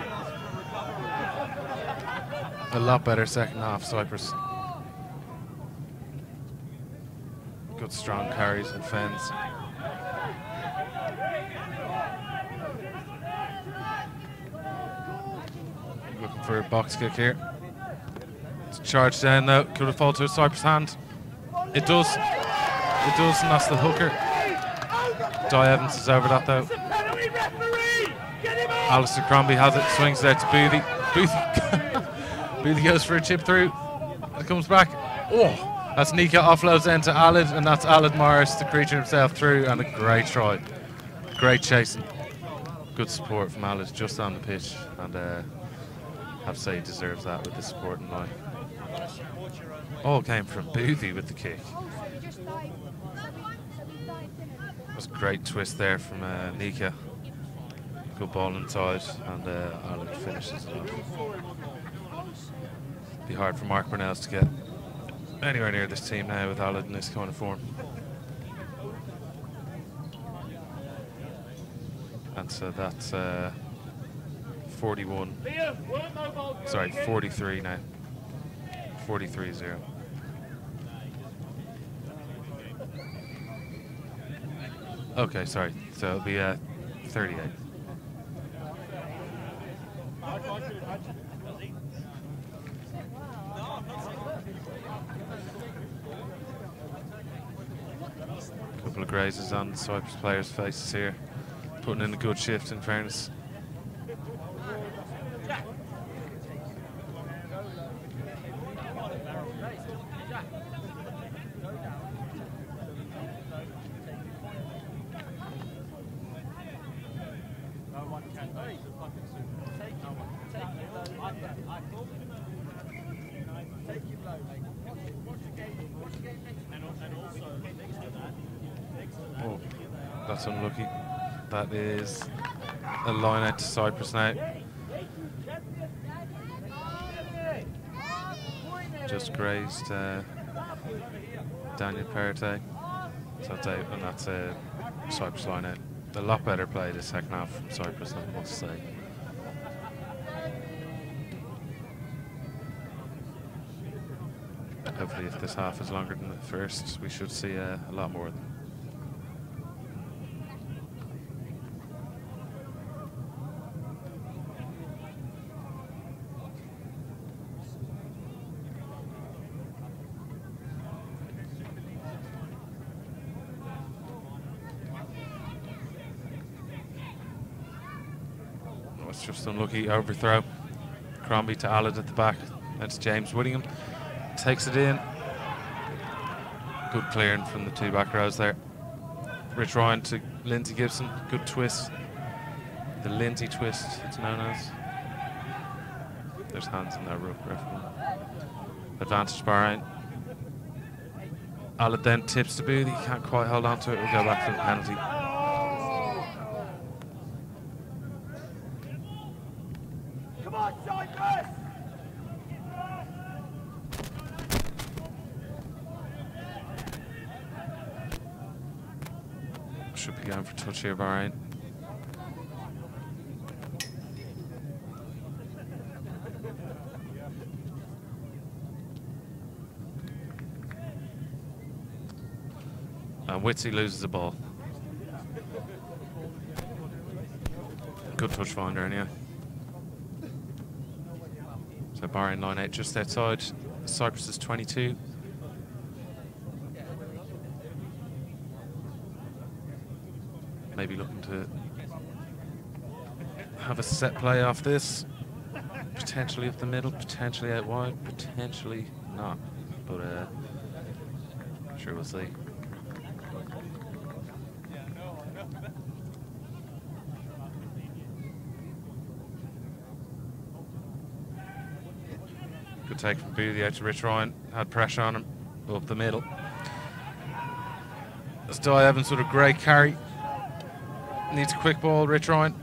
A lot better second half, CYPRUS. Good strong carries and fends. for a box kick here. It's charged down though. Could have fallen to a Cyprus hand. It does. It does, and that's the hooker. Di Evans is over that though. Alistair Crombie has it, swings it out to Boothie. Boothie goes for a chip through. It comes back. Oh, that's Nika offloads into Alid, and that's Alid Morris, the creature himself, through, and a great try. Great chasing. Good support from Alid just on the pitch, and I have to say he deserves that with the supporting line. All came from Boothie with the kick. That was a great twist there from Nika. Good ball inside, and Alid finishes it off. Be hard for Mark Burnells to get anywhere near this team now with Alid in this kind of form. And so that's 41. Sorry, 43 now. 43-0. Okay, sorry. So it'll be 38. Couple of grazes on the Cyprus players' faces here, putting in a good shift in fairness. Oh, that's unlucky. That is a line out to Cyprus now. Just grazed Daniel Perrottet. So that's out, and that's a Cyprus line out. A lot better play the second half from Cyprus, I must say. Hopefully, if this half is longer than the first, we should see a lot more of them. Oh, it's just unlucky overthrow. Crombie to Alid at the back. That's James Whittingham. Takes it in. Good clearing from the two back rows there. Rich Ryan to Lindsay Gibson. Good twist. The Lindsay twist, it's known as. There's hands in there, referee. Advantage Bahrain. Alid then tips to Boothie. Can't quite hold on to it. We'll go back to the penalty. Come on, Cyprus! Should be going for touch here, Bahrain. And Witsy loses the ball. Good touch finder, anyway. So Bahrain line 8 just outside. Cyprus is 22. Maybe looking to have a set play off this. Potentially up the middle, potentially out wide, potentially not. But sure, we'll see. Good take from Boothie out to Rich Ryan. Had pressure on him up the middle. That's Di Evans with a great carry. Needs a quick ball. Rich Ryan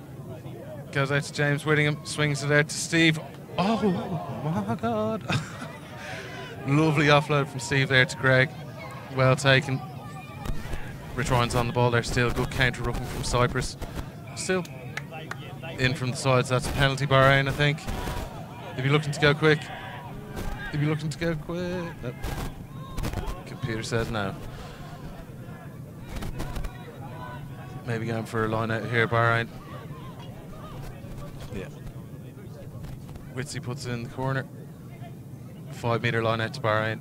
goes out to James Whittingham. Swings it out to Steve. Oh my God. Lovely offload from Steve there to Greg. Well taken. Rich Ryan's on the ball there still. Good counter roughing from Cyprus. Still in from the sides. That's a penalty, Bahrain, I think. If you're looking to go quick. If you're looking to go quick. Nope. Computer says no. Maybe going for a line out here, Bahrain. Yeah. Witsy puts it in the corner. 5 metre line out to Bahrain.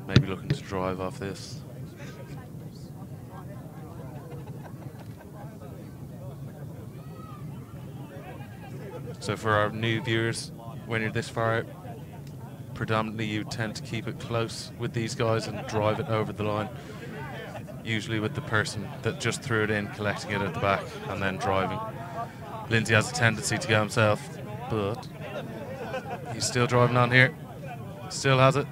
Maybe looking to drive off this. So for our new viewers, when you're this far out, predominantly you tend to keep it close with these guys and drive it over the line. Usually with the person that just threw it in, collecting it at the back and then driving. Lindsay has a tendency to go himself, but he's still driving on here. Still has it.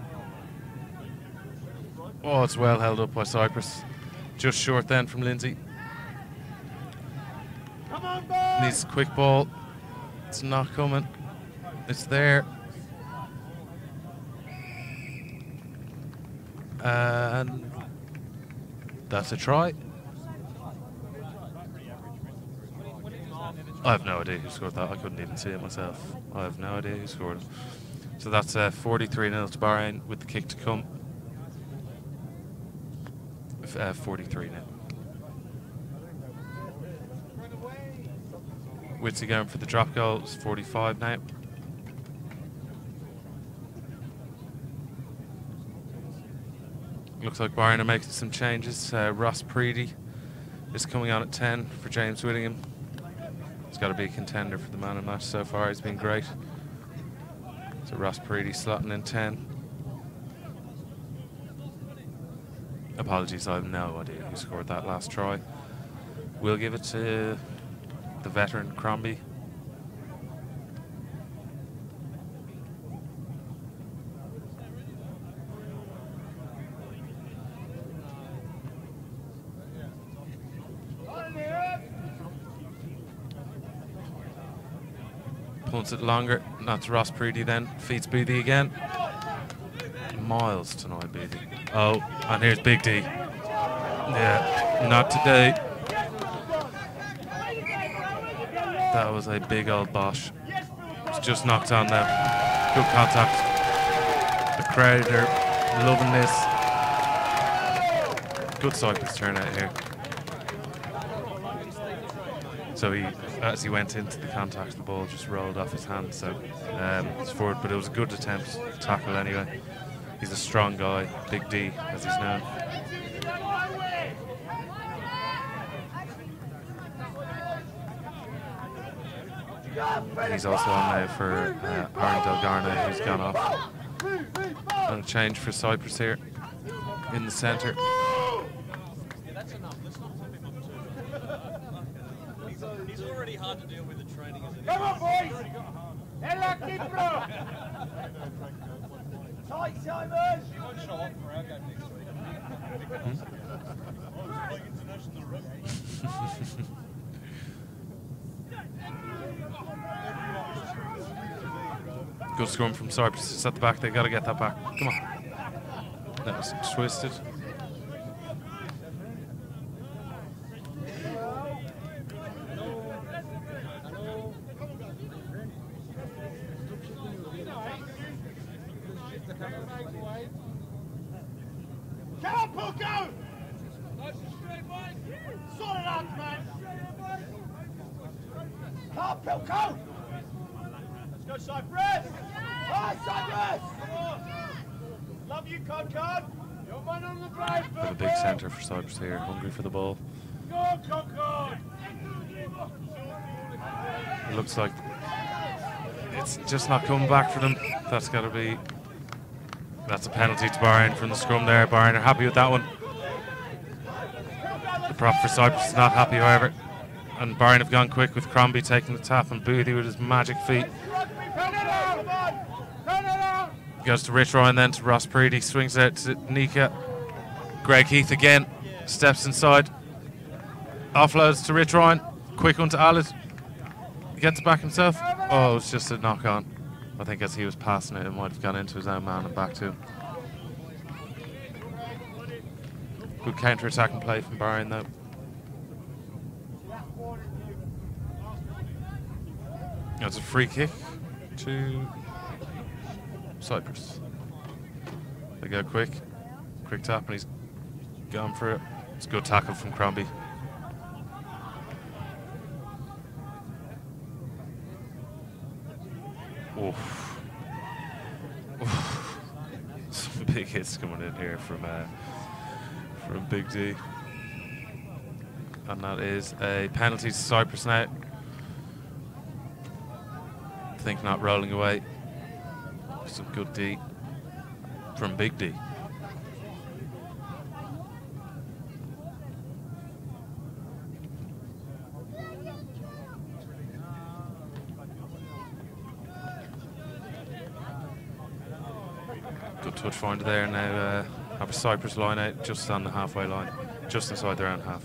Oh, it's well held up by CYPRUS. Just short then from Lindsay. Needs a quick ball. It's not coming. It's there. And that's a try. I have no idea who scored that. I couldn't even see it myself. I have no idea who scored it. So that's 43-0 to Bahrain with the kick to come. 43 now. Witsy going for the drop goal. It's 45 now. Looks like Bahrain are making some changes. Ross Preedy is coming on at 10 for James Whittingham. He's got to be a contender for the man of the match so far. He's been great. So Ross Preedy slotting in 10. Apologies, I have no idea who scored that last try. We'll give it to the veteran Crombie. Punts it longer, not to Ross Preedy then. Feeds Boothie again. Miles tonight, Boothie. Oh, and here's Big D. Yeah, not today. That was a big old bosh. It's just knocked on now. Good contact. The crowd are loving this. Good CYPRUS turnout here. So he, as he went into the contact, the ball just rolled off his hand. So it's forward, but it was a good attempt to tackle anyway. He's a strong guy, Big D, as he's known. He's also on now for Aaron Delgarno, who's gone off. And a change for CYPRUS here in the centre. He's already hard to deal with the training as it is. Come on, boys! Tight, Simon! You want shot for our game next week? International rugby. Good scrum from CYPRUS. It's at the back. They got to get that back. Come on. That was twisted. Come on, Puko! Sort it out, man! Come on, Puko! Let's go, CYPRUS! Hi, CYPRUS! Love you, Concord! You're man on the drive, Bit of a big centre for CYPRUS here, hungry for the ball. Go, Concord! It looks like it's just not coming back for them. That's got to be... That's a penalty to Bahrain from the scrum there. Bahrain are happy with that one. The prop for CYPRUS is not happy, however. And Bahrain have gone quick with Crombie taking the tap and Boothie with his magic feet. Goes to Rich Ryan then to Ross Preedy. Swings out to Nika. Greg Heath again. Steps inside. Offloads to Rich Ryan. Quick one to Alid. He gets it back himself. Oh, it was just a knock on. I think as he was passing it, it might have gone into his own man and back to him. Good counter-attacking play from Bahrain though. That's a free kick to CYPRUS. They go quick tap and he's gone for it. It's a good tackle from Crombie. Oof. Oof. Some big hits coming in here from Big D. And that is a penalty to Cyprus now. I think not rolling away. Some good D from Big D. Good touch finder there. Now have a Cyprus line out just on the halfway line, just inside their own half.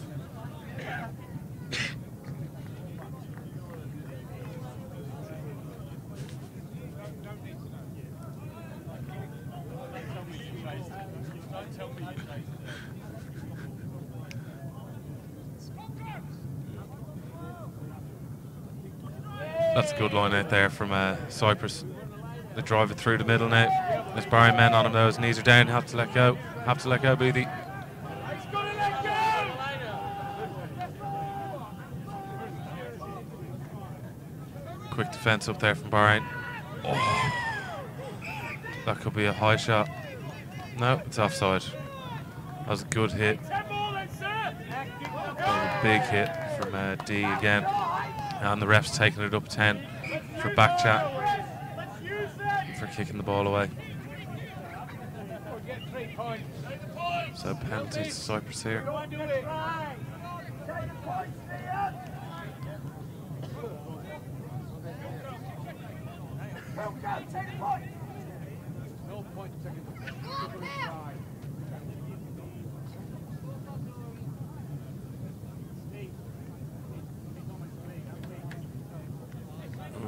That's a good line out there from Cyprus. They drive it through the middle now. There's Bahrain men on him though. His knees are down. Have to let go. Have to let go, Boothie. Quick defence up there from Bahrain. Oh, that could be a high shot. No, it's offside. That was a good hit. A big hit from D again. And the ref's taking it up 10 for back chat. For kicking the ball away. So penalty to Cyprus here.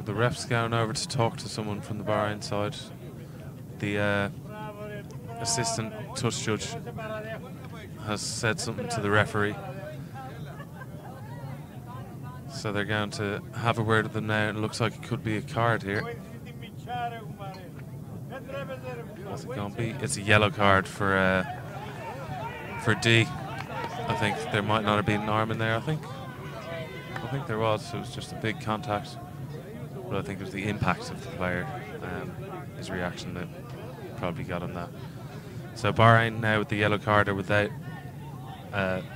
The ref's going over to talk to someone from the Bahrain side. The assistant touch judge has said something to the referee. So they're going to have a word with them now. It looks like it could be a card here. What's it going to be? It's a yellow card for D. I think there might not have been an arm in there. I think there was. It was just a big contact. But I think it was the impact of the player, his reaction that probably got him that. So Bahrain now with the yellow card or without,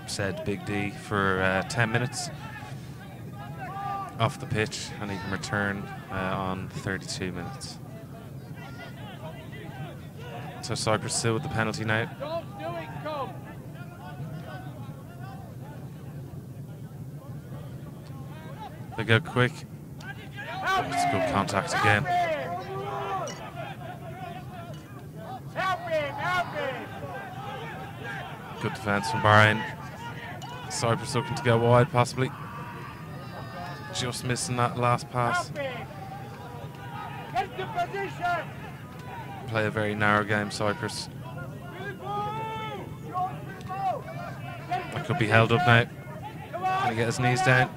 said Big D for 10 minutes off the pitch, and he can return on 32 minutes. So Cyprus still with the penalty now. They go quick. It's good contact again. Good defence from Bahrain. Cyprus looking to go wide, possibly. Just missing that last pass. Play a very narrow game, Cyprus. That could be held up now. Can he get his knees down?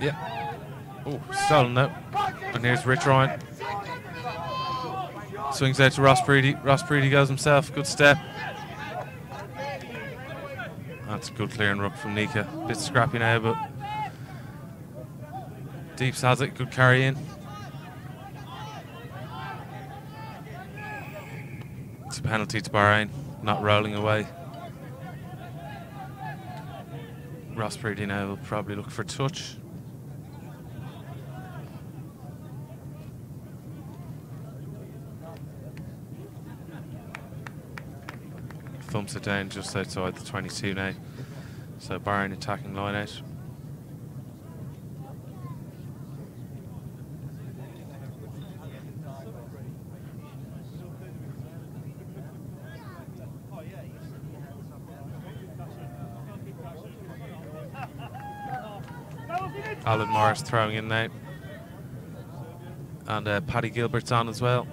Yep. Oh, stolen though. And here's Rich Ryan. Swings out to Ross Preedy. Ross Preedy goes himself. Good step. That's a good clearing ruck from Nika. Bit scrappy now, but Deeps has it. Good carry in. It's a penalty to Bahrain. Not rolling away. Ross Preedy now will probably look for touch. Thumps it down just outside the 22 now. So Bahrain attacking line out. Alan Morris throwing in now. And Paddy Gilbert's on as well.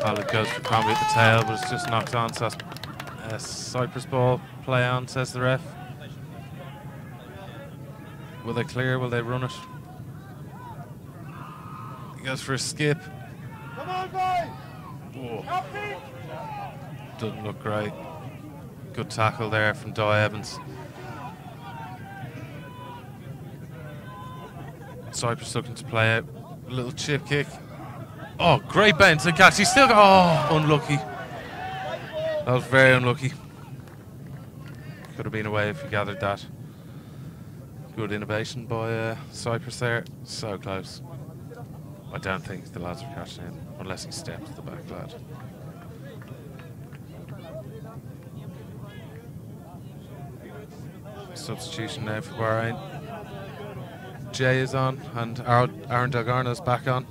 Well, it goes for Crombie at the tail, but it's just knocked on, so that's Cyprus ball. Play on, says the ref. Will they clear? Will they run it? He goes for a skip. Come on, boy! Oh, Help me! doesn't look great. Good tackle there from Di Evans. Cyprus looking to play out. A little chip kick. Oh, great bend to catch. He's still got. Oh, unlucky. That was very unlucky. Could have been away if he gathered that. Good innovation by Cyprus there. So close. I don't think the lads are catching it unless he steps the back lad. Substitution now for Bahrain. Jay is on and Aaron Delgarno's back on.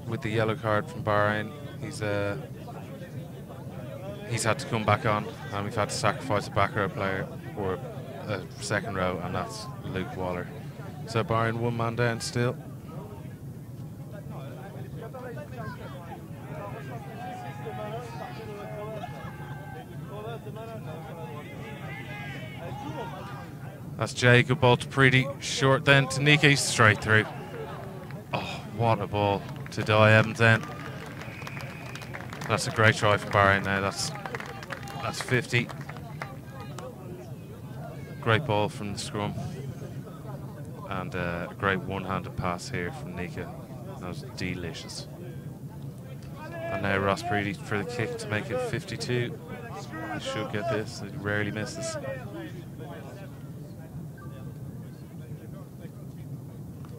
With the yellow card from Bahrain, he's had to come back on, and we've had to sacrifice a back row player or a second row, and that's Luke Waller. So Bahrain 1 man down still. That's Jay, good ball to Preedy, short then to Nike, straight through. Oh, what a ball to Di Evans then. That's a great try for Bahrain now, that's 50. Great ball from the scrum. And a great one-handed pass here from Nika. That was delicious. And now Ross Preedy for the kick to make it 52. He should get this, he rarely misses.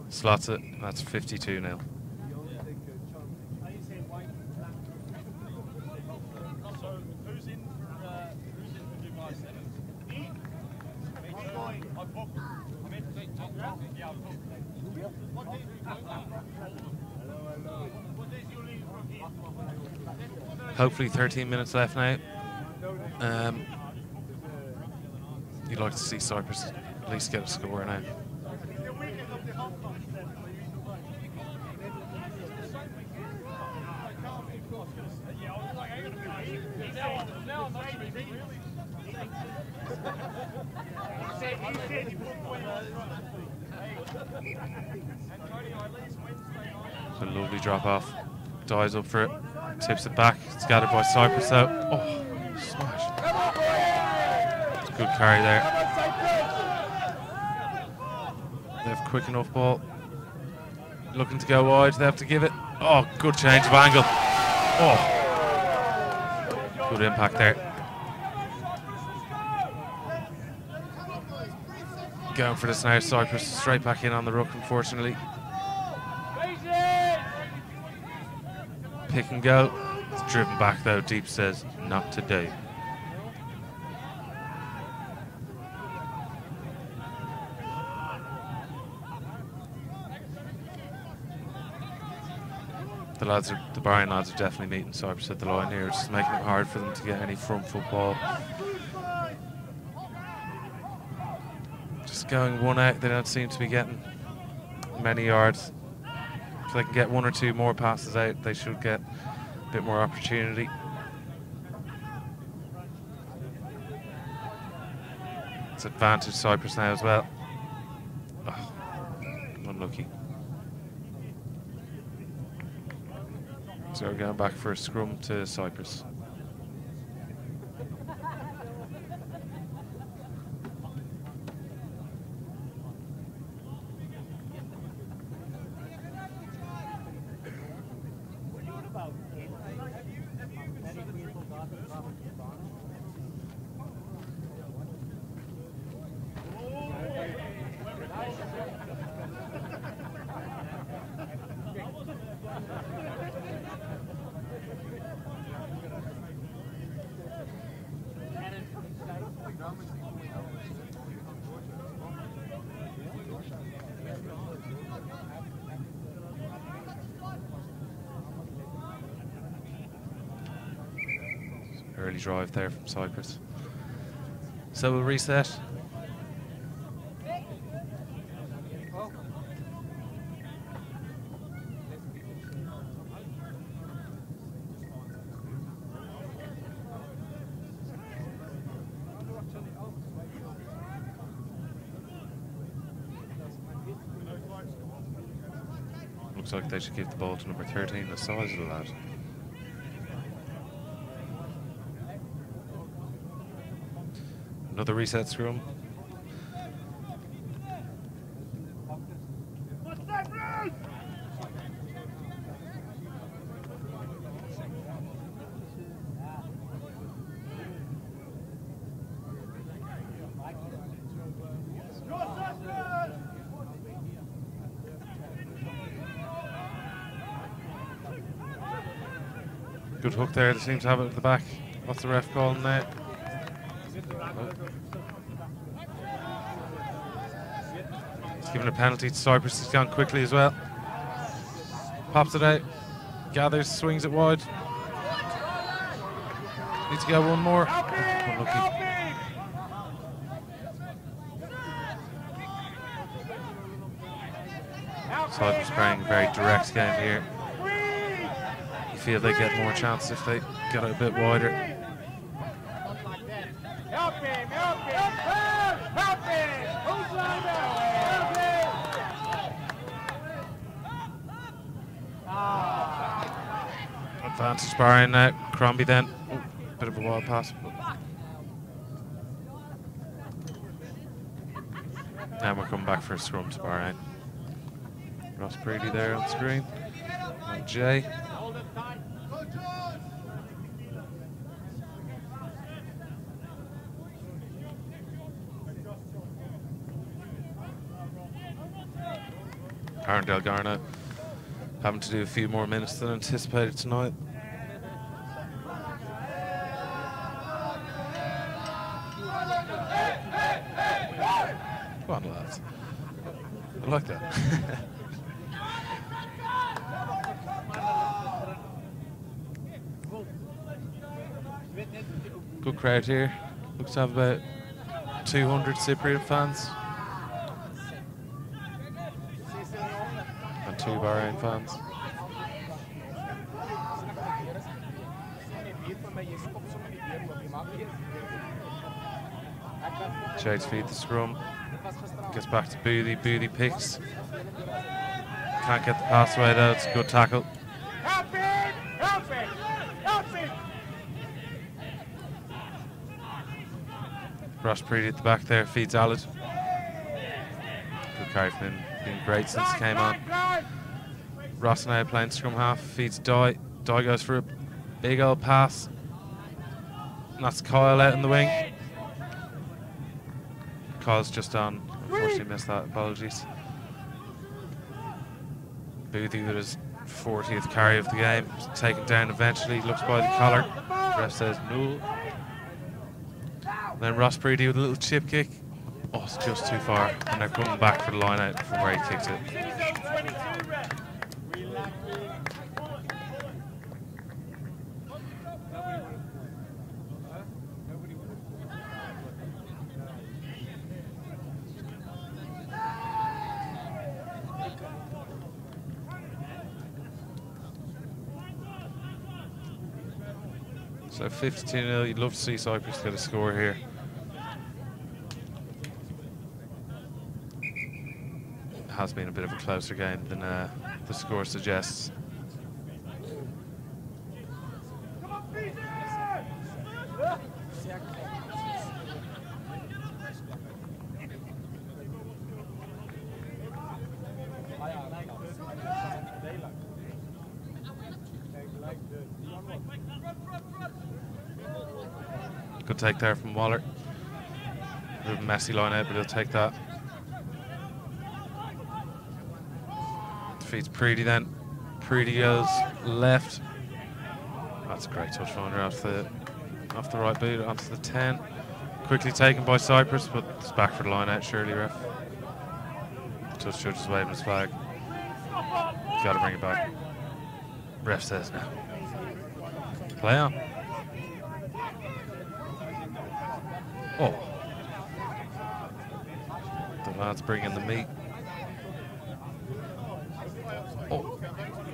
Slots it, that's 52 now. Hopefully 13 minutes left now. You'd like to see Cyprus at least get a score now. It's a lovely drop off. Dives up for it. Tips it back. It's gathered by Cyprus out. Oh, smash. It's a good carry there. They have quick enough ball. Looking to go wide. They have to give it. Oh, good change of angle. Oh, good impact there. Going for this now. Cyprus straight back in on the ruck, unfortunately. Pick and go. It's driven back though. Deep says not today. The Bahrain lads are definitely meeting Cyprus at the line here. It's just making it hard for them to get any front football. Just going one out. They don't seem to be getting many yards. If they can get one or two more passes out, they should get a bit more opportunity. It's advantage Cyprus now as well. Oh, unlucky. So we're going back for a scrum to Cyprus. Early drive there from Cyprus. So we'll reset. Looks like they should give the ball to number 13, the size of the lad. Another reset scrum. Good hook there, they seem to have it at the back. What's the ref calling there? Oh. He's given a penalty to CYPRUS, he's gone quickly as well. Pops it out, gathers, swings it wide. Needs to go one more. Unlucky. CYPRUS playing a very direct game here. You feel they get more chance if they get it a bit wider. Help him! Help him! Help him! Who's lined up? Help him! Advantage Bahrain now. Crombie then. Ooh, bit of a wild pass. Now we're coming back for a scrum to Bahrain. Ross Brady there on screen. And Jay. Aaron Delgarno having to do a few more minutes than anticipated tonight. Come on, lads. I like that. Good crowd here. Looks to have about 200 Cypriot fans. And 2 Bahrain fans. Shades feed the scrum. Gets back to Boothie. Boothie picks. Can't get the pass away though. It's a good tackle. Help him! Help him! Help him! Ross Preedy at the back there. Feeds Alid. Good carry from him. Been great since he came on. Ross now playing scrum half. Feeds Dye. Dye goes for a big old pass. And that's Kyle out in the wing. Kyle's just on. Unfortunately missed that. Apologies. Boothie with his 40th carry of the game. Taken down eventually. Looks by the collar. Ref says no. Then Ross Preedy with a little chip kick. Oh, it's just too far. And they're coming back for the line out from where he kicked it. So 52-0, you'd love to see CYPRUS get a score here. It has been a bit of a closer game than the score suggests. Good take there from Waller. A bit of a messy line out, but he'll take that. Defeats Preedy then. Preedy goes left. That's a great touch finder off the right boot onto the 10. Quickly taken by CYPRUS, but it's back for the line out, surely, ref. Touch judge is waving his flag. Gotta bring it back. Ref says no. Play on. Oh. The lads bringing the meat. Oh.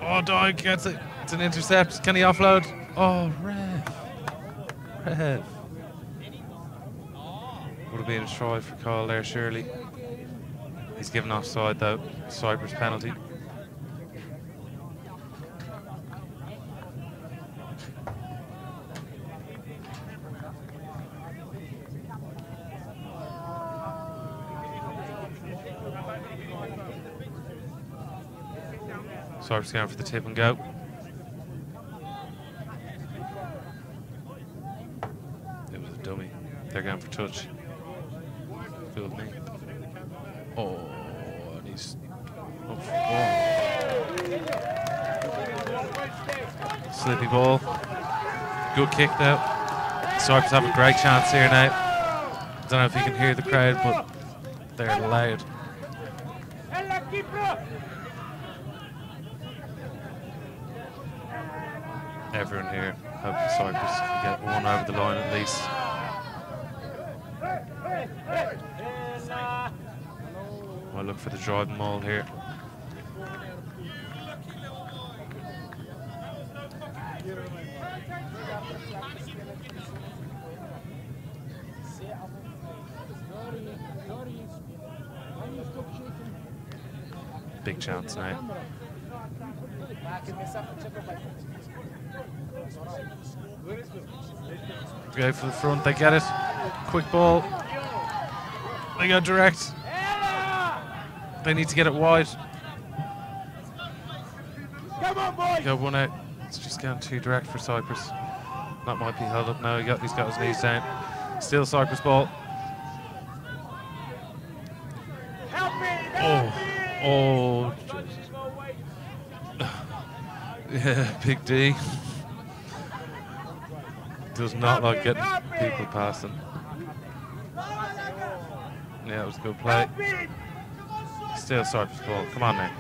Oh, Dye gets it. It's an intercept. Can he offload? Oh, ref. Ref. Would have been a try for Kyle there, surely. He's given offside, though. CYPRUS penalty. Cyprus going for the tip and go. It was a dummy. They're going for touch. Fooled me. Oh, and he's up for ball. Slippy ball. Good kick though. Cyprus have a great chance here now. I don't know if you can hear the crowd, but they're loud. Everyone here hoping Cyprus can get one over the line at least. I'll look for the driving maul here. Big chance now. Go for the front, they get it. Quick ball. They go direct. They need to get it wide. Go one out. It's just going too direct for Cyprus. That might be held up now. He's got his knees down. Still Cyprus ball. Oh. Yeah, Big D. Does not like getting people past him. Yeah, it was a good play. Still Cyprus ball. Come on now.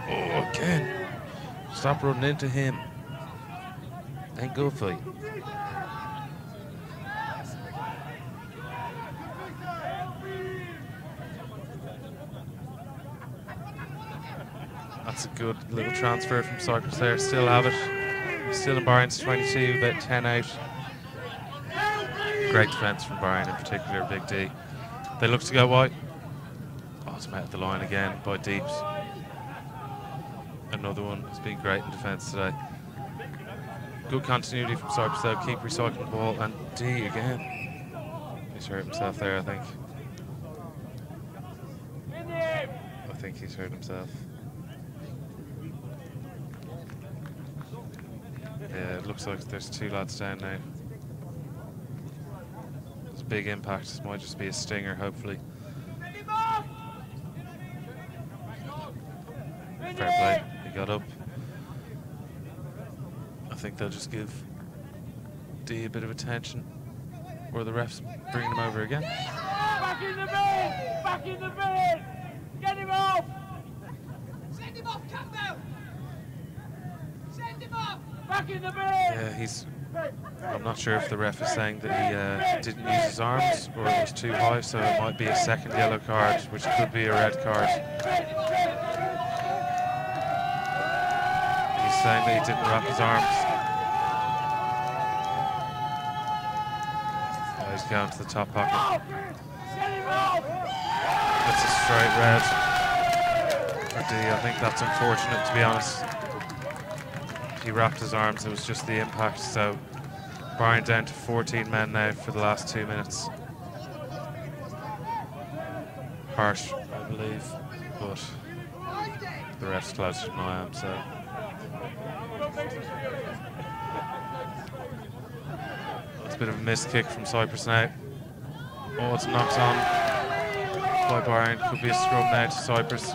Oh, again. Stop running into him. Ain't good for you. That's a good little transfer from Cyprus there. Still have it. Still in Bahrain's 22, about 10 out. Great defence from Bahrain, in particular, Big D. They look to go wide. Oh, it's met at the line again by Deeps. Another one has been great in defence today. Good continuity from Cyprus though. Keep recycling the ball, and D again. He's hurt himself there, I think. I think he's hurt himself. Yeah, it looks like there's two lads down now. There's a big impact. This might just be a stinger, hopefully. Fair play. He got up. I think they'll just give D a bit of attention, or the refs bringing him over again. Back in the bin! Back in the bin! Get him off! Send him off, Campbell! Send him off! Back in the bin! Yeah, I'm not sure if the ref is saying that he didn't use his arms or it was too high, so it might be a second yellow card, which could be a red card. He's saying that he didn't wrap his arms. Oh, he's going to the top pocket. That's a straight red for D. I think that's unfortunate, to be honest. He wrapped his arms, it was just the impact, so Bahrain down to 14 men now for the last 2 minutes. Harsh, I believe, but the ref's closer than I am, so. It's a bit of a missed kick from Cyprus now. Oh, it's knocked on by Bahrain. Could be a scrum now to Cyprus.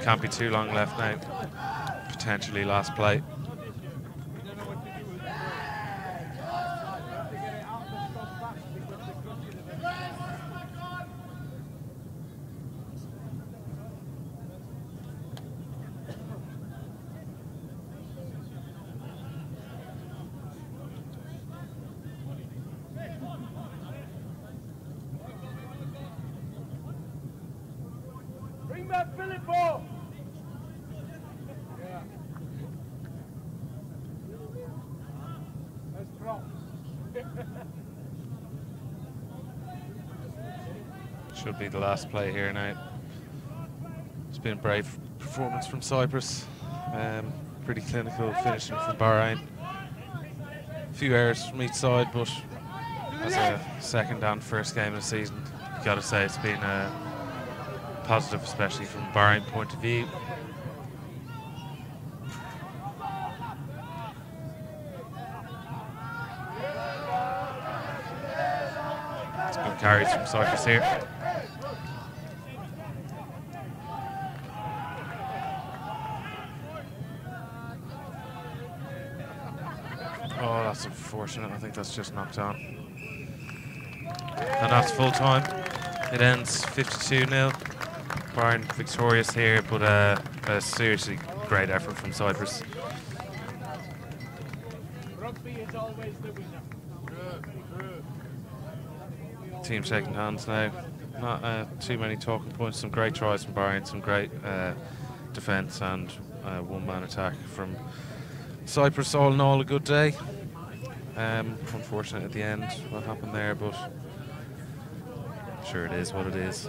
Can't be too long left now. Potentially last play. Bring back Philip ball! Should be the last play here now. It's been a brave performance from Cyprus. Pretty clinical finishing from Bahrain. A few errors from each side, but as a second and first game of the season, you've got to say it's been positive, especially from Bahrain point of view. Good carries from Cyprus here. Oh, that's unfortunate. I think that's just knocked on. And that's full time. It ends 52-0. Bahrain victorious here, but a seriously great effort from Cyprus. Rugby is always the winner. Team shaking hands now. Not too many talking points. Some great tries from Bahrain, some great defence, and one-man attack from Cyprus. All in all, a good day. Unfortunate at the end what happened there, but sure, it is what it is,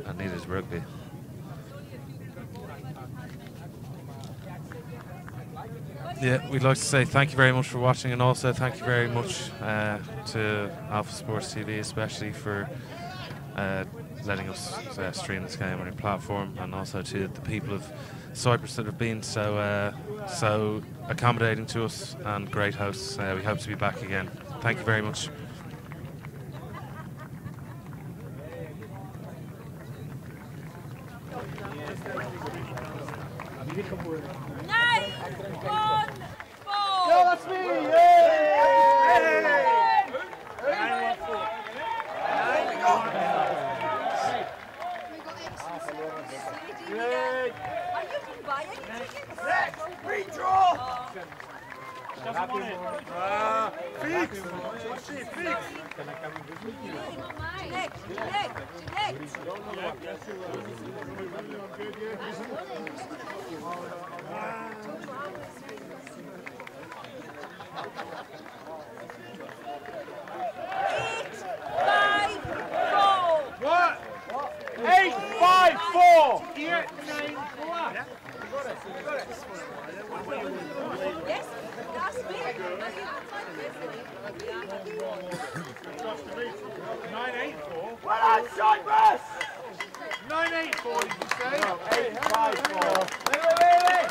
and neither is rugby. Yeah, we'd like to say thank you very much for watching, and also thank you very much to Alpha Sports TV, especially for letting us stream this game on your platform, and also to the people of Cyprus that have been so accommodating to us and great hosts. We hope to be back again. Thank you very much. Yo, that's me! Redraw! Fix! Fix! What? 8-5-4! 8-9-4! Yes, that's me. 9-8-4? Well done, Cyprus! 9-8-4, did you say? 8-5-4. Wait.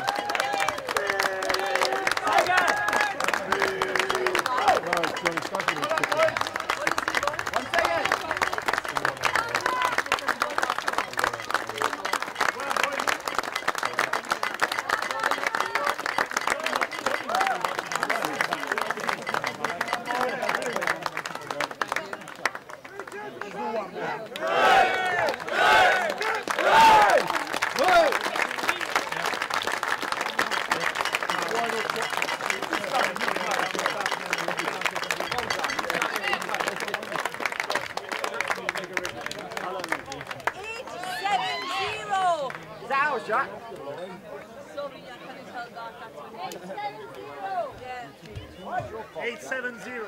Jack. Sorry, I can't tell that. That's 8-7-0.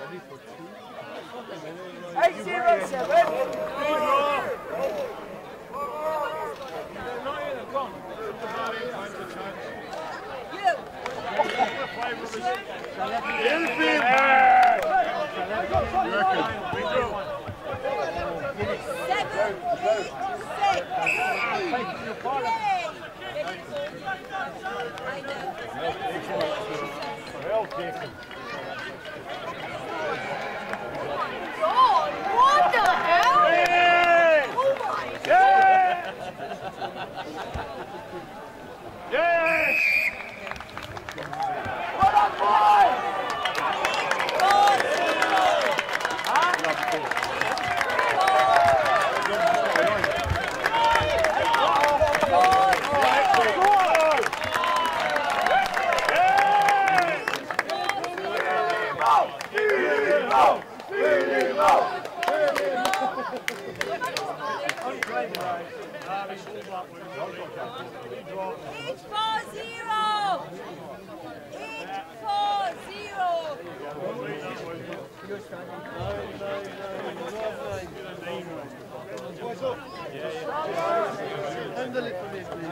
God, what the hell? Oh my God! Yes! What up, boy? Handle it for me, please.